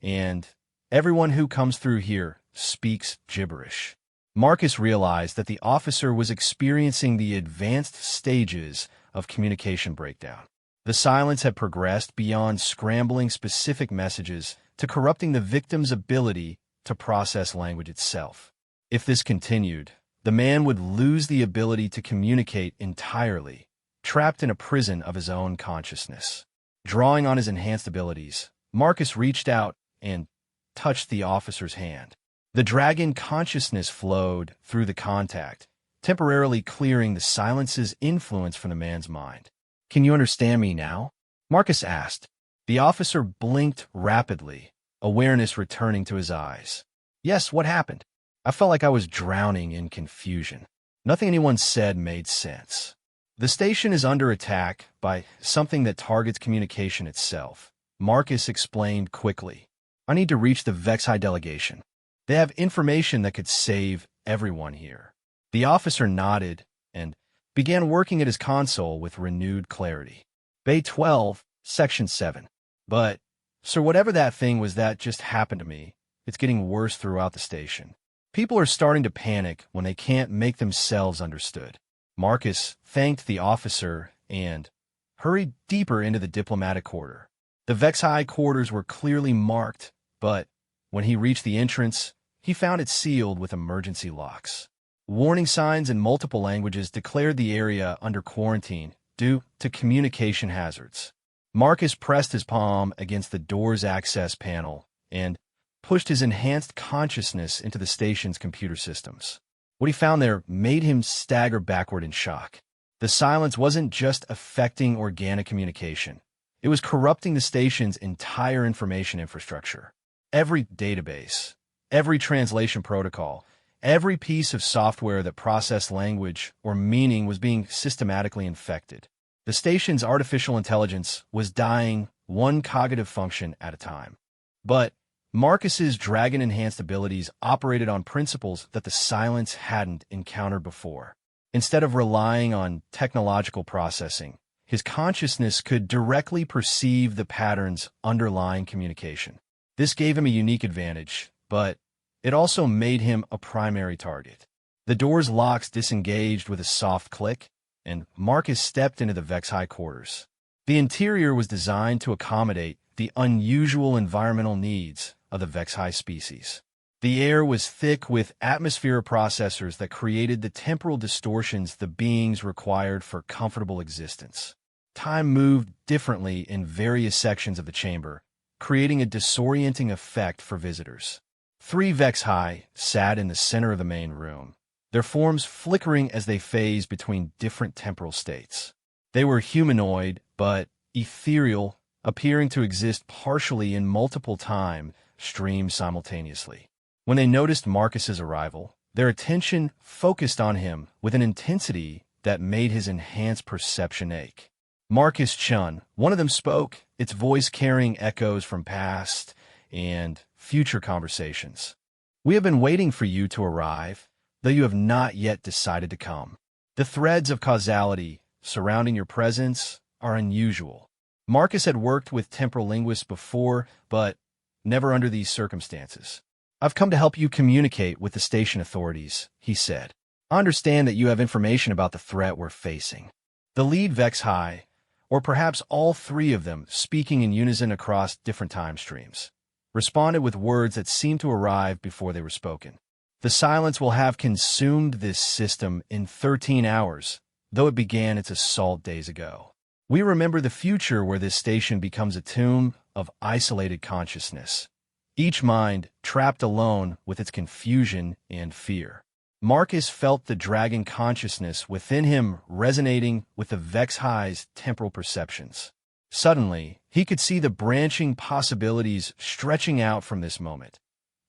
and everyone who comes through here speaks gibberish." Marcus realized that the officer was experiencing the advanced stages of communication breakdown. The silence had progressed beyond scrambling specific messages to corrupting the victim's ability to process language itself. If this continued, the man would lose the ability to communicate entirely, trapped in a prison of his own consciousness. Drawing on his enhanced abilities, Marcus reached out and touched the officer's hand. The dragon consciousness flowed through the contact, temporarily clearing the Silence's influence from the man's mind. "Can you understand me now?" Marcus asked. The officer blinked rapidly, awareness returning to his eyes. "Yes, what happened?" "I felt like I was drowning in confusion. Nothing anyone said made sense." "The station is under attack by something that targets communication itself," Marcus explained quickly. "I need to reach the Vexi delegation. They have information that could save everyone here." The officer nodded and began working at his console with renewed clarity. "Bay 12, Section 7. But, sir, whatever that thing was that just happened to me, it's getting worse throughout the station. People are starting to panic when they can't make themselves understood." Marcus thanked the officer and hurried deeper into the diplomatic quarter. The Vexi quarters were clearly marked, but when he reached the entrance, he found it sealed with emergency locks. Warning signs in multiple languages declared the area under quarantine due to communication hazards. Marcus pressed his palm against the door's access panel and pushed his enhanced consciousness into the station's computer systems. What he found there made him stagger backward in shock. The silence wasn't just affecting organic communication. It was corrupting the station's entire information infrastructure. Every database, every translation protocol, every piece of software that processed language or meaning was being systematically infected. The station's artificial intelligence was dying one cognitive function at a time. But Marcus's dragon-enhanced abilities operated on principles that the silence hadn't encountered before. Instead of relying on technological processing, his consciousness could directly perceive the patterns underlying communication. This gave him a unique advantage, but it also made him a primary target. The door's locks disengaged with a soft click, and Marcus stepped into the Vex-High quarters. The interior was designed to accommodate the unusual environmental needs of the Vex-High species. The air was thick with atmosphere processors that created the temporal distortions the beings required for comfortable existence. Time moved differently in various sections of the chamber, creating a disorienting effect for visitors. 3 Vex-High sat in the center of the main room, their forms flickering as they phased between different temporal states. They were humanoid, but ethereal, appearing to exist partially in multiple time streams simultaneously. When they noticed Marcus's arrival, their attention focused on him with an intensity that made his enhanced perception ache. Marcus Chun, one of them spoke, its voice carrying echoes from past and future conversations. We have been waiting for you to arrive, though you have not yet decided to come. The threads of causality surrounding your presence are unusual. Marcus had worked with temporal linguists before, but never under these circumstances. I've come to help you communicate with the station authorities, he said. I understand that you have information about the threat we're facing. The lead Vex-High, or perhaps all 3 of them speaking in unison across different time streams, responded with words that seemed to arrive before they were spoken. The silence will have consumed this system in 13 hours, though it began its assault days ago. We remember the future where this station becomes a tomb of isolated consciousness, each mind trapped alone with its confusion and fear. Marcus felt the dragon consciousness within him resonating with the Vex-High's temporal perceptions. Suddenly, he could see the branching possibilities stretching out from this moment.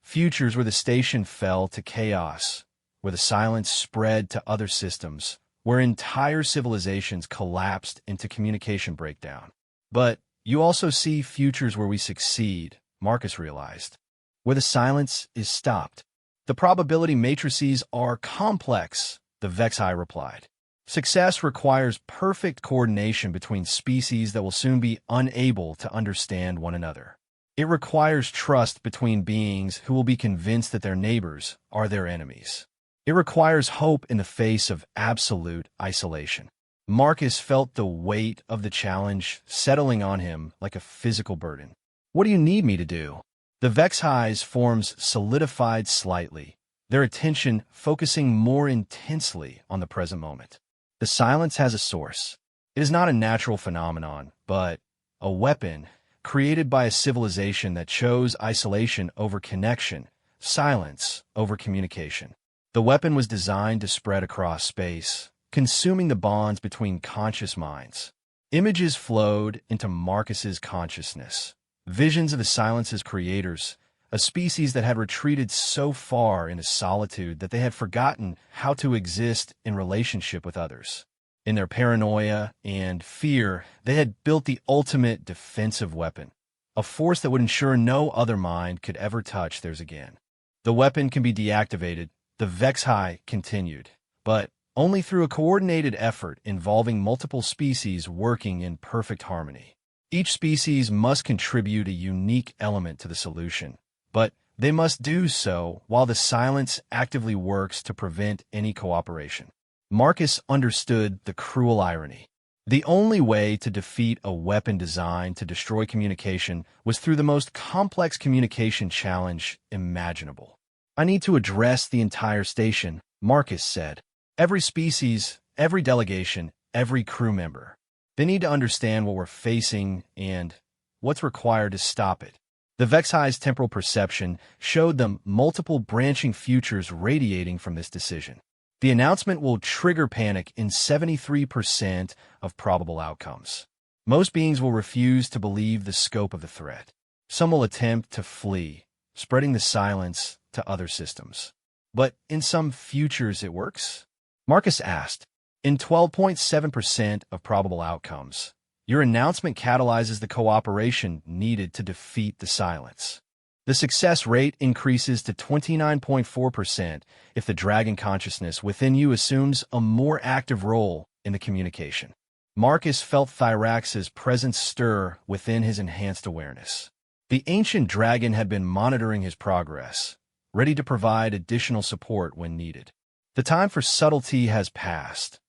Futures where the station fell to chaos, where the silence spread to other systems, where entire civilizations collapsed into communication breakdown. But you also see futures where we succeed, Marcus realized, where the silence is stopped. The probability matrices are complex, the Vex-High replied. Success requires perfect coordination between species that will soon be unable to understand one another. It requires trust between beings who will be convinced that their neighbors are their enemies. It requires hope in the face of absolute isolation. Marcus felt the weight of the challenge settling on him like a physical burden. What do you need me to do? The Vex-High's forms solidified slightly, their attention focusing more intensely on the present moment. The silence has a source. It is not a natural phenomenon, but a weapon created by a civilization that chose isolation over connection, silence over communication. The weapon was designed to spread across space, consuming the bonds between conscious minds. Images flowed into Marcus's consciousness. Visions of the silence's creators, a species that had retreated so far into solitude that they had forgotten how to exist in relationship with others. In their paranoia and fear, they had built the ultimate defensive weapon, a force that would ensure no other mind could ever touch theirs again. The weapon can be deactivated, the Vex-High continued, but only through a coordinated effort involving multiple species working in perfect harmony. Each species must contribute a unique element to the solution, but they must do so while the silence actively works to prevent any cooperation. Marcus understood the cruel irony. The only way to defeat a weapon designed to destroy communication was through the most complex communication challenge imaginable. I need to address the entire station, Marcus said. Every species, every delegation, every crew member. They need to understand what we're facing and what's required to stop it. The Vexhi's temporal perception showed them multiple branching futures radiating from this decision. The announcement will trigger panic in 73% of probable outcomes. Most beings will refuse to believe the scope of the threat. Some will attempt to flee, spreading the silence to other systems. But in some futures it works? Marcus asked. In 12.7% of probable outcomes, your announcement catalyzes the cooperation needed to defeat the silence. The success rate increases to 29.4% if the dragon consciousness within you assumes a more active role in the communication. Marcus felt Thyrax's presence stir within his enhanced awareness. The ancient dragon had been monitoring his progress, ready to provide additional support when needed. The time for subtlety has passed.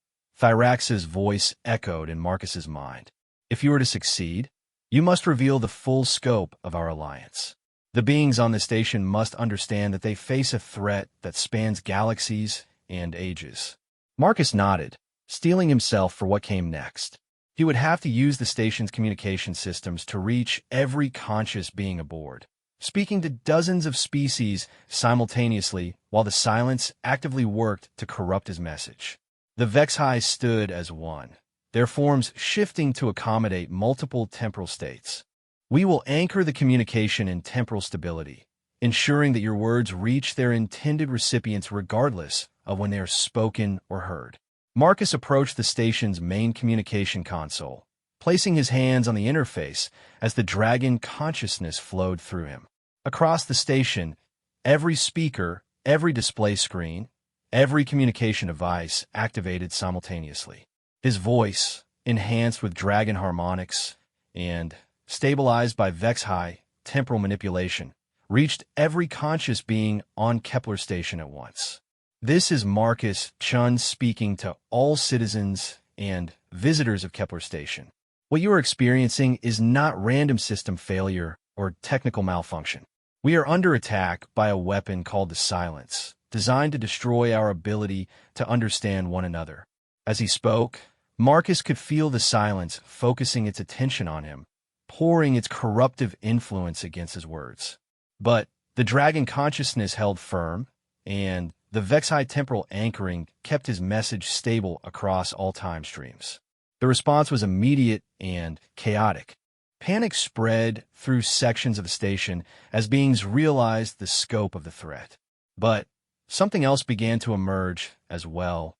Thyrax's voice echoed in Marcus's mind. If you are to succeed, you must reveal the full scope of our alliance. The beings on the station must understand that they face a threat that spans galaxies and ages. Marcus nodded, steeling himself for what came next. He would have to use the station's communication systems to reach every conscious being aboard, speaking to dozens of species simultaneously while the silence actively worked to corrupt his message. The Vexhi stood as one, their forms shifting to accommodate multiple temporal states. We will anchor the communication in temporal stability, ensuring that your words reach their intended recipients regardless of when they are spoken or heard. Marcus approached the station's main communication console, placing his hands on the interface as the dragon consciousness flowed through him. Across the station, every speaker, every display screen, every communication device activated simultaneously. His voice, enhanced with dragon harmonics and stabilized by Vexhi temporal manipulation, reached every conscious being on Kepler Station at once. This is Marcus Chun speaking to all citizens and visitors of Kepler Station. What you are experiencing is not random system failure or technical malfunction. We are under attack by a weapon called the Silence, designed to destroy our ability to understand one another. As he spoke, Marcus could feel the silence focusing its attention on him, pouring its corruptive influence against his words. But the dragon consciousness held firm, and the Vexhi temporal anchoring kept his message stable across all time streams. The response was immediate and chaotic. Panic spread through sections of the station as beings realized the scope of the threat. But something else began to emerge as well,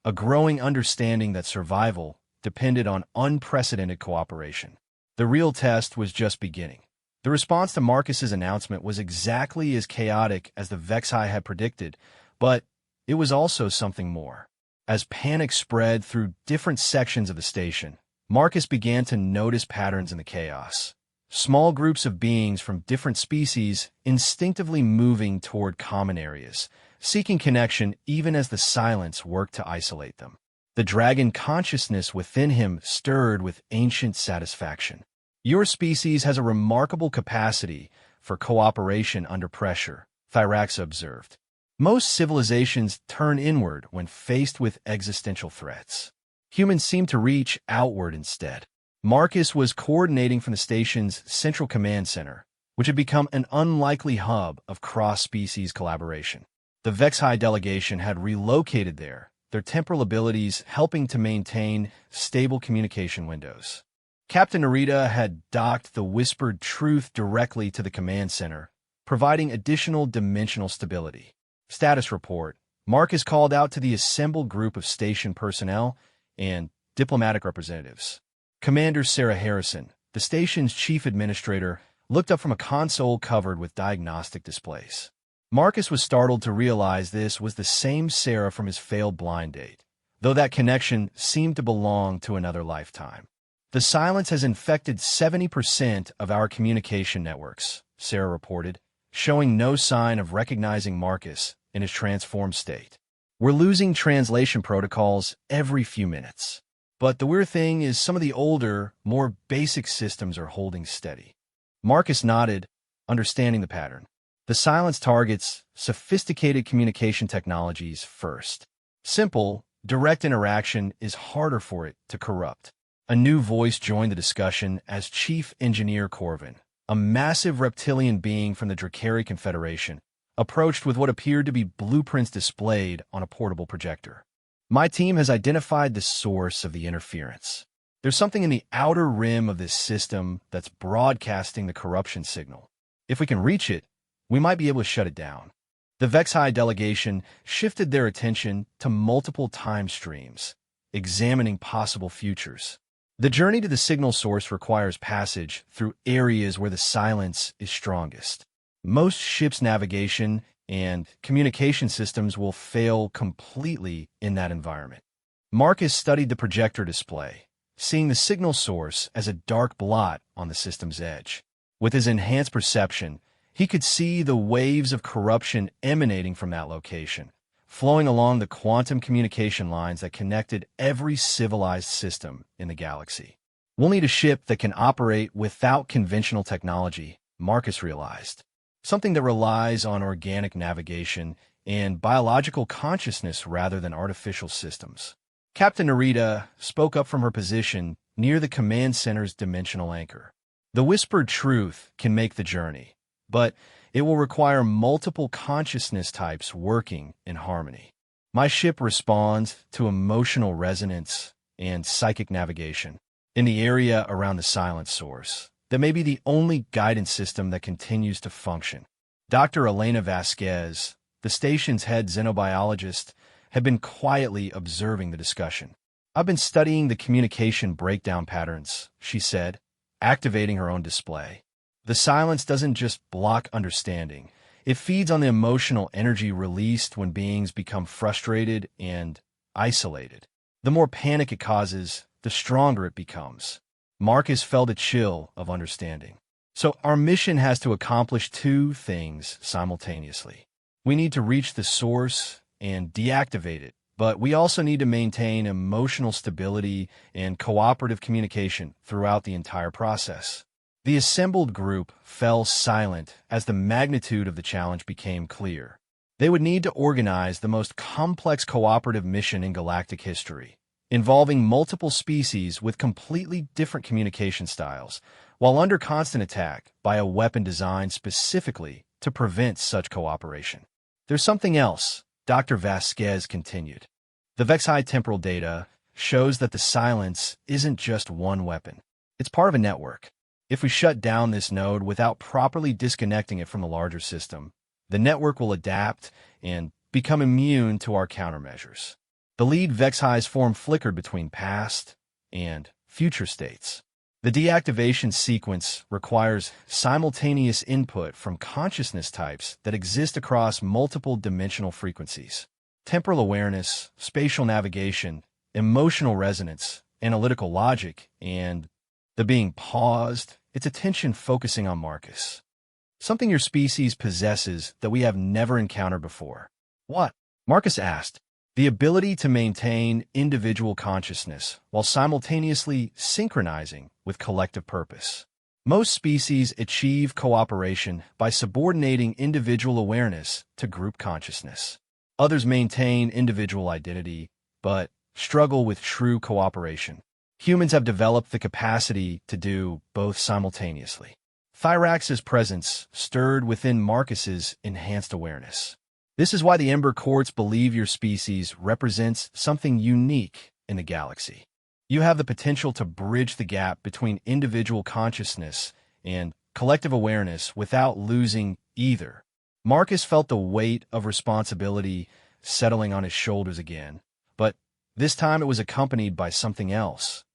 a growing understanding that survival depended on unprecedented cooperation. The real test was just beginning. The response to Marcus's announcement was exactly as chaotic as the Vexhi had predicted, but it was also something more. As panic spread through different sections of the station, Marcus began to notice patterns in the chaos. Small groups of beings from different species instinctively moving toward common areas, seeking connection even as the silence worked to isolate them. The dragon consciousness within him stirred with ancient satisfaction. Your species has a remarkable capacity for cooperation under pressure, Thyrax observed. Most civilizations turn inward when faced with existential threats. Humans seem to reach outward instead. Marcus was coordinating from the station's central command center, which had become an unlikely hub of cross-species collaboration. The Vexhi delegation had relocated there, their temporal abilities helping to maintain stable communication windows. Captain Narita had docked the whispered truth directly to the command center, providing additional dimensional stability. Status report. Marcus called out to the assembled group of station personnel and diplomatic representatives. Commander Sarah Harrison, the station's chief administrator, looked up from a console covered with diagnostic displays. Marcus was startled to realize this was the same Sarah from his failed blind date, though that connection seemed to belong to another lifetime. The silence has infected 70% of our communication networks, Sarah reported, showing no sign of recognizing Marcus in his transformed state. We're losing translation protocols every few minutes. But the weird thing is some of the older, more basic systems are holding steady. Marcus nodded, understanding the pattern. The silence targets sophisticated communication technologies first. Simple, direct interaction is harder for it to corrupt. A new voice joined the discussion as Chief Engineer Corvin, a massive reptilian being from the Drakari Confederation, approached with what appeared to be blueprints displayed on a portable projector. My team has identified the source of the interference. There's something in the outer rim of this system that's broadcasting the corruption signal. If we can reach it, we might be able to shut it down. The Vexi delegation shifted their attention to multiple time streams, examining possible futures. The journey to the signal source requires passage through areas where the silence is strongest. Most ships' navigation and communication systems will fail completely in that environment. Marcus studied the projector display, seeing the signal source as a dark blot on the system's edge. With his enhanced perception, he could see the waves of corruption emanating from that location, flowing along the quantum communication lines that connected every civilized system in the galaxy. We'll need a ship that can operate without conventional technology, Marcus realized. Something that relies on organic navigation and biological consciousness rather than artificial systems. Captain Narita spoke up from her position near the command center's dimensional anchor. The whispered truth can make the journey, but it will require multiple consciousness types working in harmony. My ship responds to emotional resonance and psychic navigation in the area around the silent source. That may be the only guidance system that continues to function. Dr. Elena Vasquez, the station's head xenobiologist, had been quietly observing the discussion. I've been studying the communication breakdown patterns, she said, activating her own display. The silence doesn't just block understanding. It feeds on the emotional energy released when beings become frustrated and isolated. The more panic it causes, the stronger it becomes. Marcus felt a chill of understanding. So our mission has to accomplish two things simultaneously. We need to reach the source and deactivate it, but we also need to maintain emotional stability and cooperative communication throughout the entire process. The assembled group fell silent as the magnitude of the challenge became clear. They would need to organize the most complex cooperative mission in galactic history, involving multiple species with completely different communication styles, while under constant attack by a weapon designed specifically to prevent such cooperation. There's something else, Dr. Vasquez continued. The Vexi temporal data shows that the silence isn't just one weapon. It's part of a network. If we shut down this node without properly disconnecting it from the larger system, the network will adapt and become immune to our countermeasures. The lead Vexhi's form flickered between past and future states. The deactivation sequence requires simultaneous input from consciousness types that exist across multiple dimensional frequencies. Temporal awareness, spatial navigation, emotional resonance, analytical logic, and the being paused, its attention focusing on Marcus. Something your species possesses that we have never encountered before. What? Marcus asked. The ability to maintain individual consciousness while simultaneously synchronizing with collective purpose. Most species achieve cooperation by subordinating individual awareness to group consciousness. Others maintain individual identity, but struggle with true cooperation. Humans have developed the capacity to do both simultaneously. Thyrax's presence stirred within Marcus's enhanced awareness. This is why the Ember Courts believe your species represents something unique in the galaxy. You have the potential to bridge the gap between individual consciousness and collective awareness without losing either. Marcus felt the weight of responsibility settling on his shoulders again, but this time it was accompanied by something else: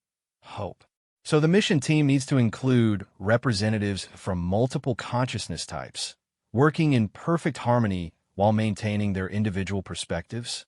hope. So the mission team needs to include representatives from multiple consciousness types, working in perfect harmony while maintaining their individual perspectives?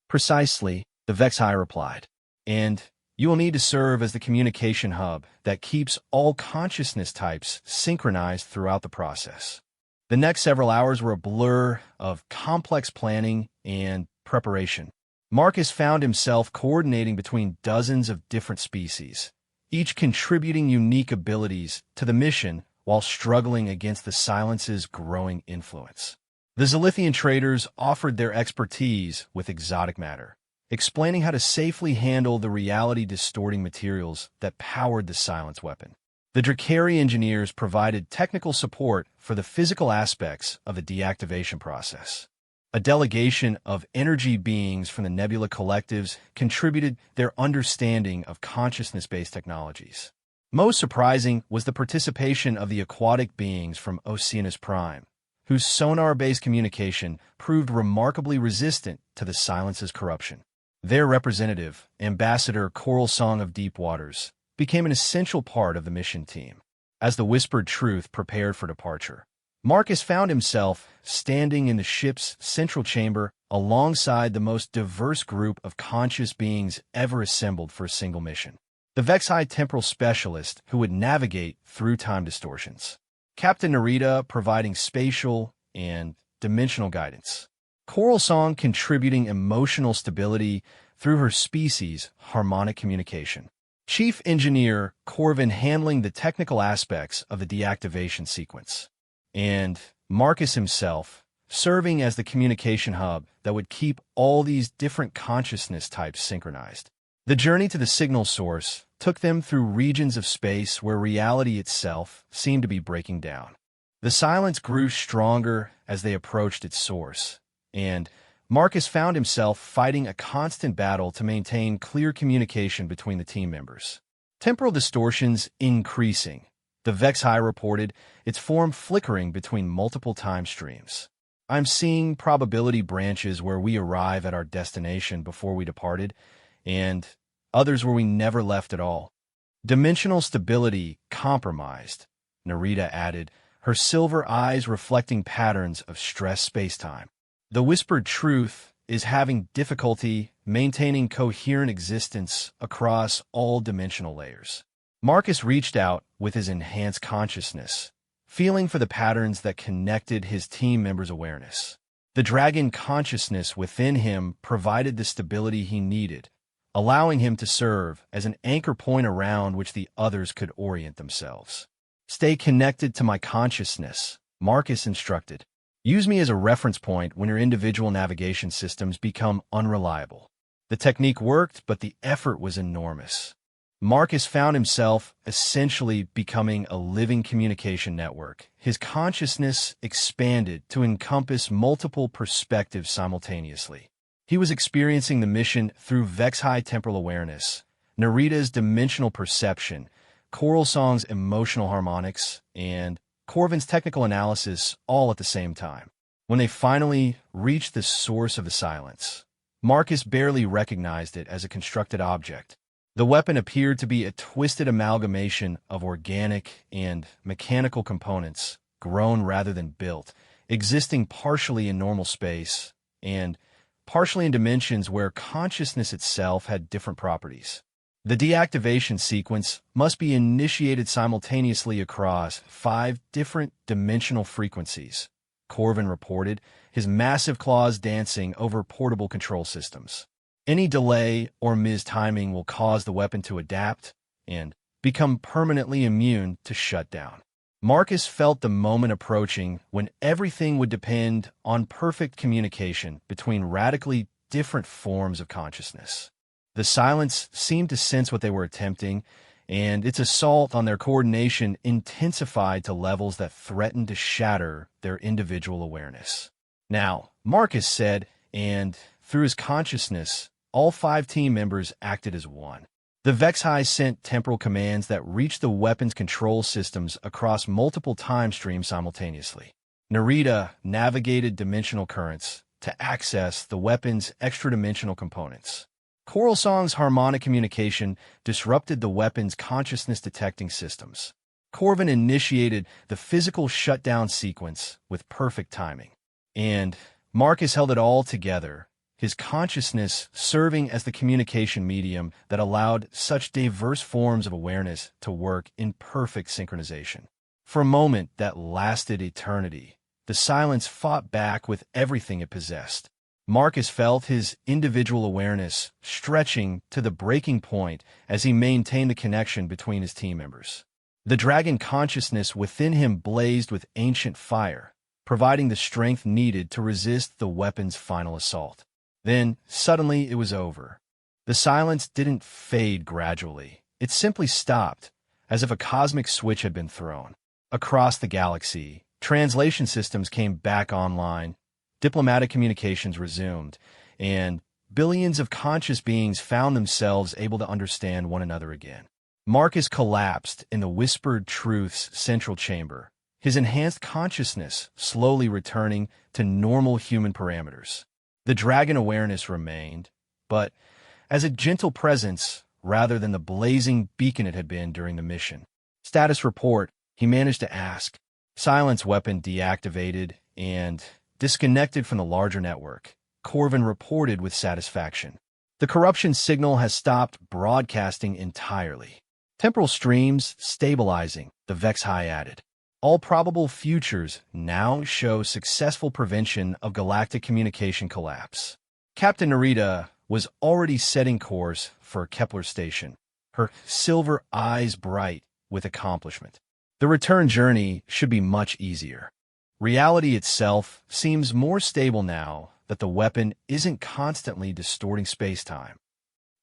Precisely, the Vexhi replied. And you will need to serve as the communication hub that keeps all consciousness types synchronized throughout the process. The next several hours were a blur of complex planning and preparation. Marcus found himself coordinating between dozens of different species, each contributing unique abilities to the mission while struggling against the silence's growing influence. The Zilithian traders offered their expertise with exotic matter, explaining how to safely handle the reality-distorting materials that powered the silence weapon. The Drakari engineers provided technical support for the physical aspects of the deactivation process. A delegation of energy beings from the Nebula collectives contributed their understanding of consciousness-based technologies. Most surprising was the participation of the aquatic beings from Oceanus Prime, whose sonar-based communication proved remarkably resistant to the silence's corruption. Their representative, Ambassador Coral Song of Deep Waters, became an essential part of the mission team. As the Whispered Truth prepared for departure, Marcus found himself standing in the ship's central chamber alongside the most diverse group of conscious beings ever assembled for a single mission. The Vexi temporal specialist who would navigate through time distortions. Captain Narita providing spatial and dimensional guidance. Coral Song contributing emotional stability through her species' harmonic communication. Chief Engineer Corvin handling the technical aspects of the deactivation sequence. And Marcus himself serving as the communication hub that would keep all these different consciousness types synchronized. The journey to the signal source took them through regions of space where reality itself seemed to be breaking down. The silence grew stronger as they approached its source, and Marcus found himself fighting a constant battle to maintain clear communication between the team members. Temporal distortions increasing. The Vexi reported, its form flickering between multiple time streams. I'm seeing probability branches where we arrive at our destination before we departed, and others where we never left at all. Dimensional stability compromised, Narita added, her silver eyes reflecting patterns of stress spacetime. The Whispered Truth is having difficulty maintaining coherent existence across all dimensional layers. Marcus reached out with his enhanced consciousness, feeling for the patterns that connected his team members' awareness. The dragon consciousness within him provided the stability he needed, allowing him to serve as an anchor point around which the others could orient themselves. Stay connected to my consciousness, Marcus instructed. Use me as a reference point when your individual navigation systems become unreliable. The technique worked, but the effort was enormous. Marcus found himself essentially becoming a living communication network. His consciousness expanded to encompass multiple perspectives simultaneously. He was experiencing the mission through Vexi temporal awareness, Narita's dimensional perception, Coral Song's emotional harmonics, and Corvin's technical analysis all at the same time. When they finally reached the source of the silence, Marcus barely recognized it as a constructed object. The weapon appeared to be a twisted amalgamation of organic and mechanical components, grown rather than built, existing partially in normal space and partially in dimensions where consciousness itself had different properties. The deactivation sequence must be initiated simultaneously across 5 different dimensional frequencies, Corvin reported, his massive claws dancing over portable control systems. Any delay or mistiming will cause the weapon to adapt and become permanently immune to shutdown. Marcus felt the moment approaching when everything would depend on perfect communication between radically different forms of consciousness. The silence seemed to sense what they were attempting, and its assault on their coordination intensified to levels that threatened to shatter their individual awareness. Now, Marcus said, and through his consciousness, all 5 team members acted as one. The Vexi sent temporal commands that reached the weapon's control systems across multiple time streams simultaneously. Narita navigated dimensional currents to access the weapon's extra-dimensional components. Coral Song's harmonic communication disrupted the weapon's consciousness-detecting systems. Corvin initiated the physical shutdown sequence with perfect timing. And Marcus held it all together, his consciousness serving as the communication medium that allowed such diverse forms of awareness to work in perfect synchronization. For a moment that lasted eternity, the silence fought back with everything it possessed. Marcus felt his individual awareness stretching to the breaking point as he maintained the connection between his team members. The dragon consciousness within him blazed with ancient fire, providing the strength needed to resist the weapon's final assault. Then, suddenly, it was over. The silence didn't fade gradually. It simply stopped, as if a cosmic switch had been thrown. Across the galaxy, translation systems came back online, diplomatic communications resumed, and billions of conscious beings found themselves able to understand one another again. Marcus collapsed in the Whispered Truth's central chamber, his enhanced consciousness slowly returning to normal human parameters. The dragon awareness remained, but as a gentle presence rather than the blazing beacon it had been during the mission. Status report, he managed to ask. Silence weapon deactivated and disconnected from the larger network. Corvin reported with satisfaction. The corruption signal has stopped broadcasting entirely. Temporal streams stabilizing, the Vex High added. All probable futures now show successful prevention of galactic communication collapse. Captain Narita was already setting course for Kepler Station, her silver eyes bright with accomplishment. The return journey should be much easier. Reality itself seems more stable now that the weapon isn't constantly distorting space-time.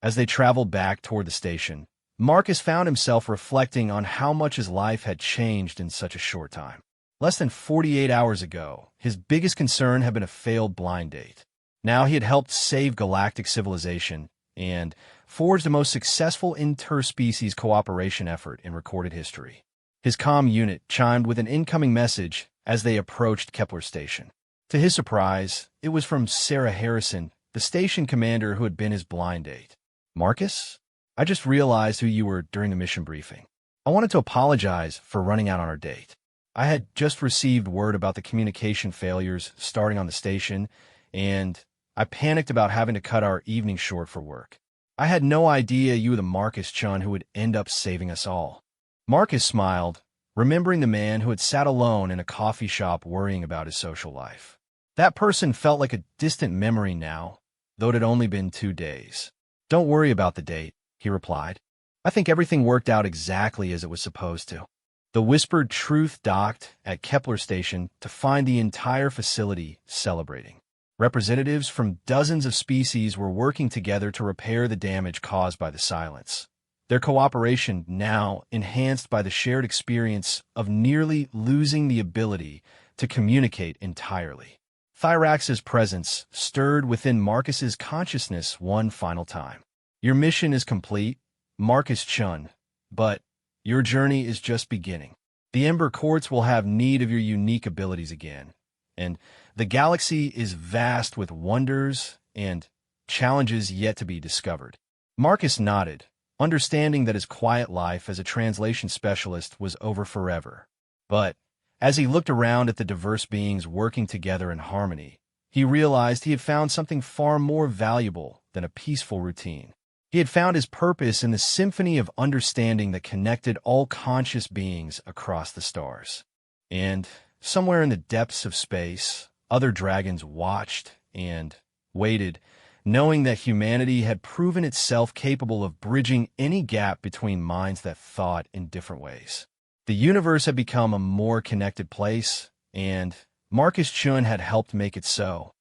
As they traveled back toward the station, Marcus found himself reflecting on how much his life had changed in such a short time. Less than 48 hours ago, his biggest concern had been a failed blind date. Now he had helped save galactic civilization and forged the most successful interspecies cooperation effort in recorded history. His comm unit chimed with an incoming message as they approached Kepler Station. To his surprise, it was from Sarah Harrison, the station commander who had been his blind date. Marcus? I just realized who you were during the mission briefing. I wanted to apologize for running out on our date. I had just received word about the communication failures starting on the station, and I panicked about having to cut our evening short for work. I had no idea you were the Marcus Chun who would end up saving us all. Marcus smiled, remembering the man who had sat alone in a coffee shop worrying about his social life. That person felt like a distant memory now, though it had only been 2 days. Don't worry about the date, he replied. I think everything worked out exactly as it was supposed to. The Whispered Truth docked at Kepler Station to find the entire facility celebrating. Representatives from dozens of species were working together to repair the damage caused by the silence. Their cooperation now enhanced by the shared experience of nearly losing the ability to communicate entirely. Thyrax's presence stirred within Marcus's consciousness one final time. Your mission is complete, Marcus Chun, but your journey is just beginning. The Ember Courts will have need of your unique abilities again, and the galaxy is vast with wonders and challenges yet to be discovered. Marcus nodded, understanding that his quiet life as a translation specialist was over forever. But as he looked around at the diverse beings working together in harmony, he realized he had found something far more valuable than a peaceful routine. He had found his purpose in the symphony of understanding that connected all conscious beings across the stars. And somewhere in the depths of space, other dragons watched and waited, knowing that humanity had proven itself capable of bridging any gap between minds that thought in different ways. The universe had become a more connected place, and Marcus Chun had helped make it so.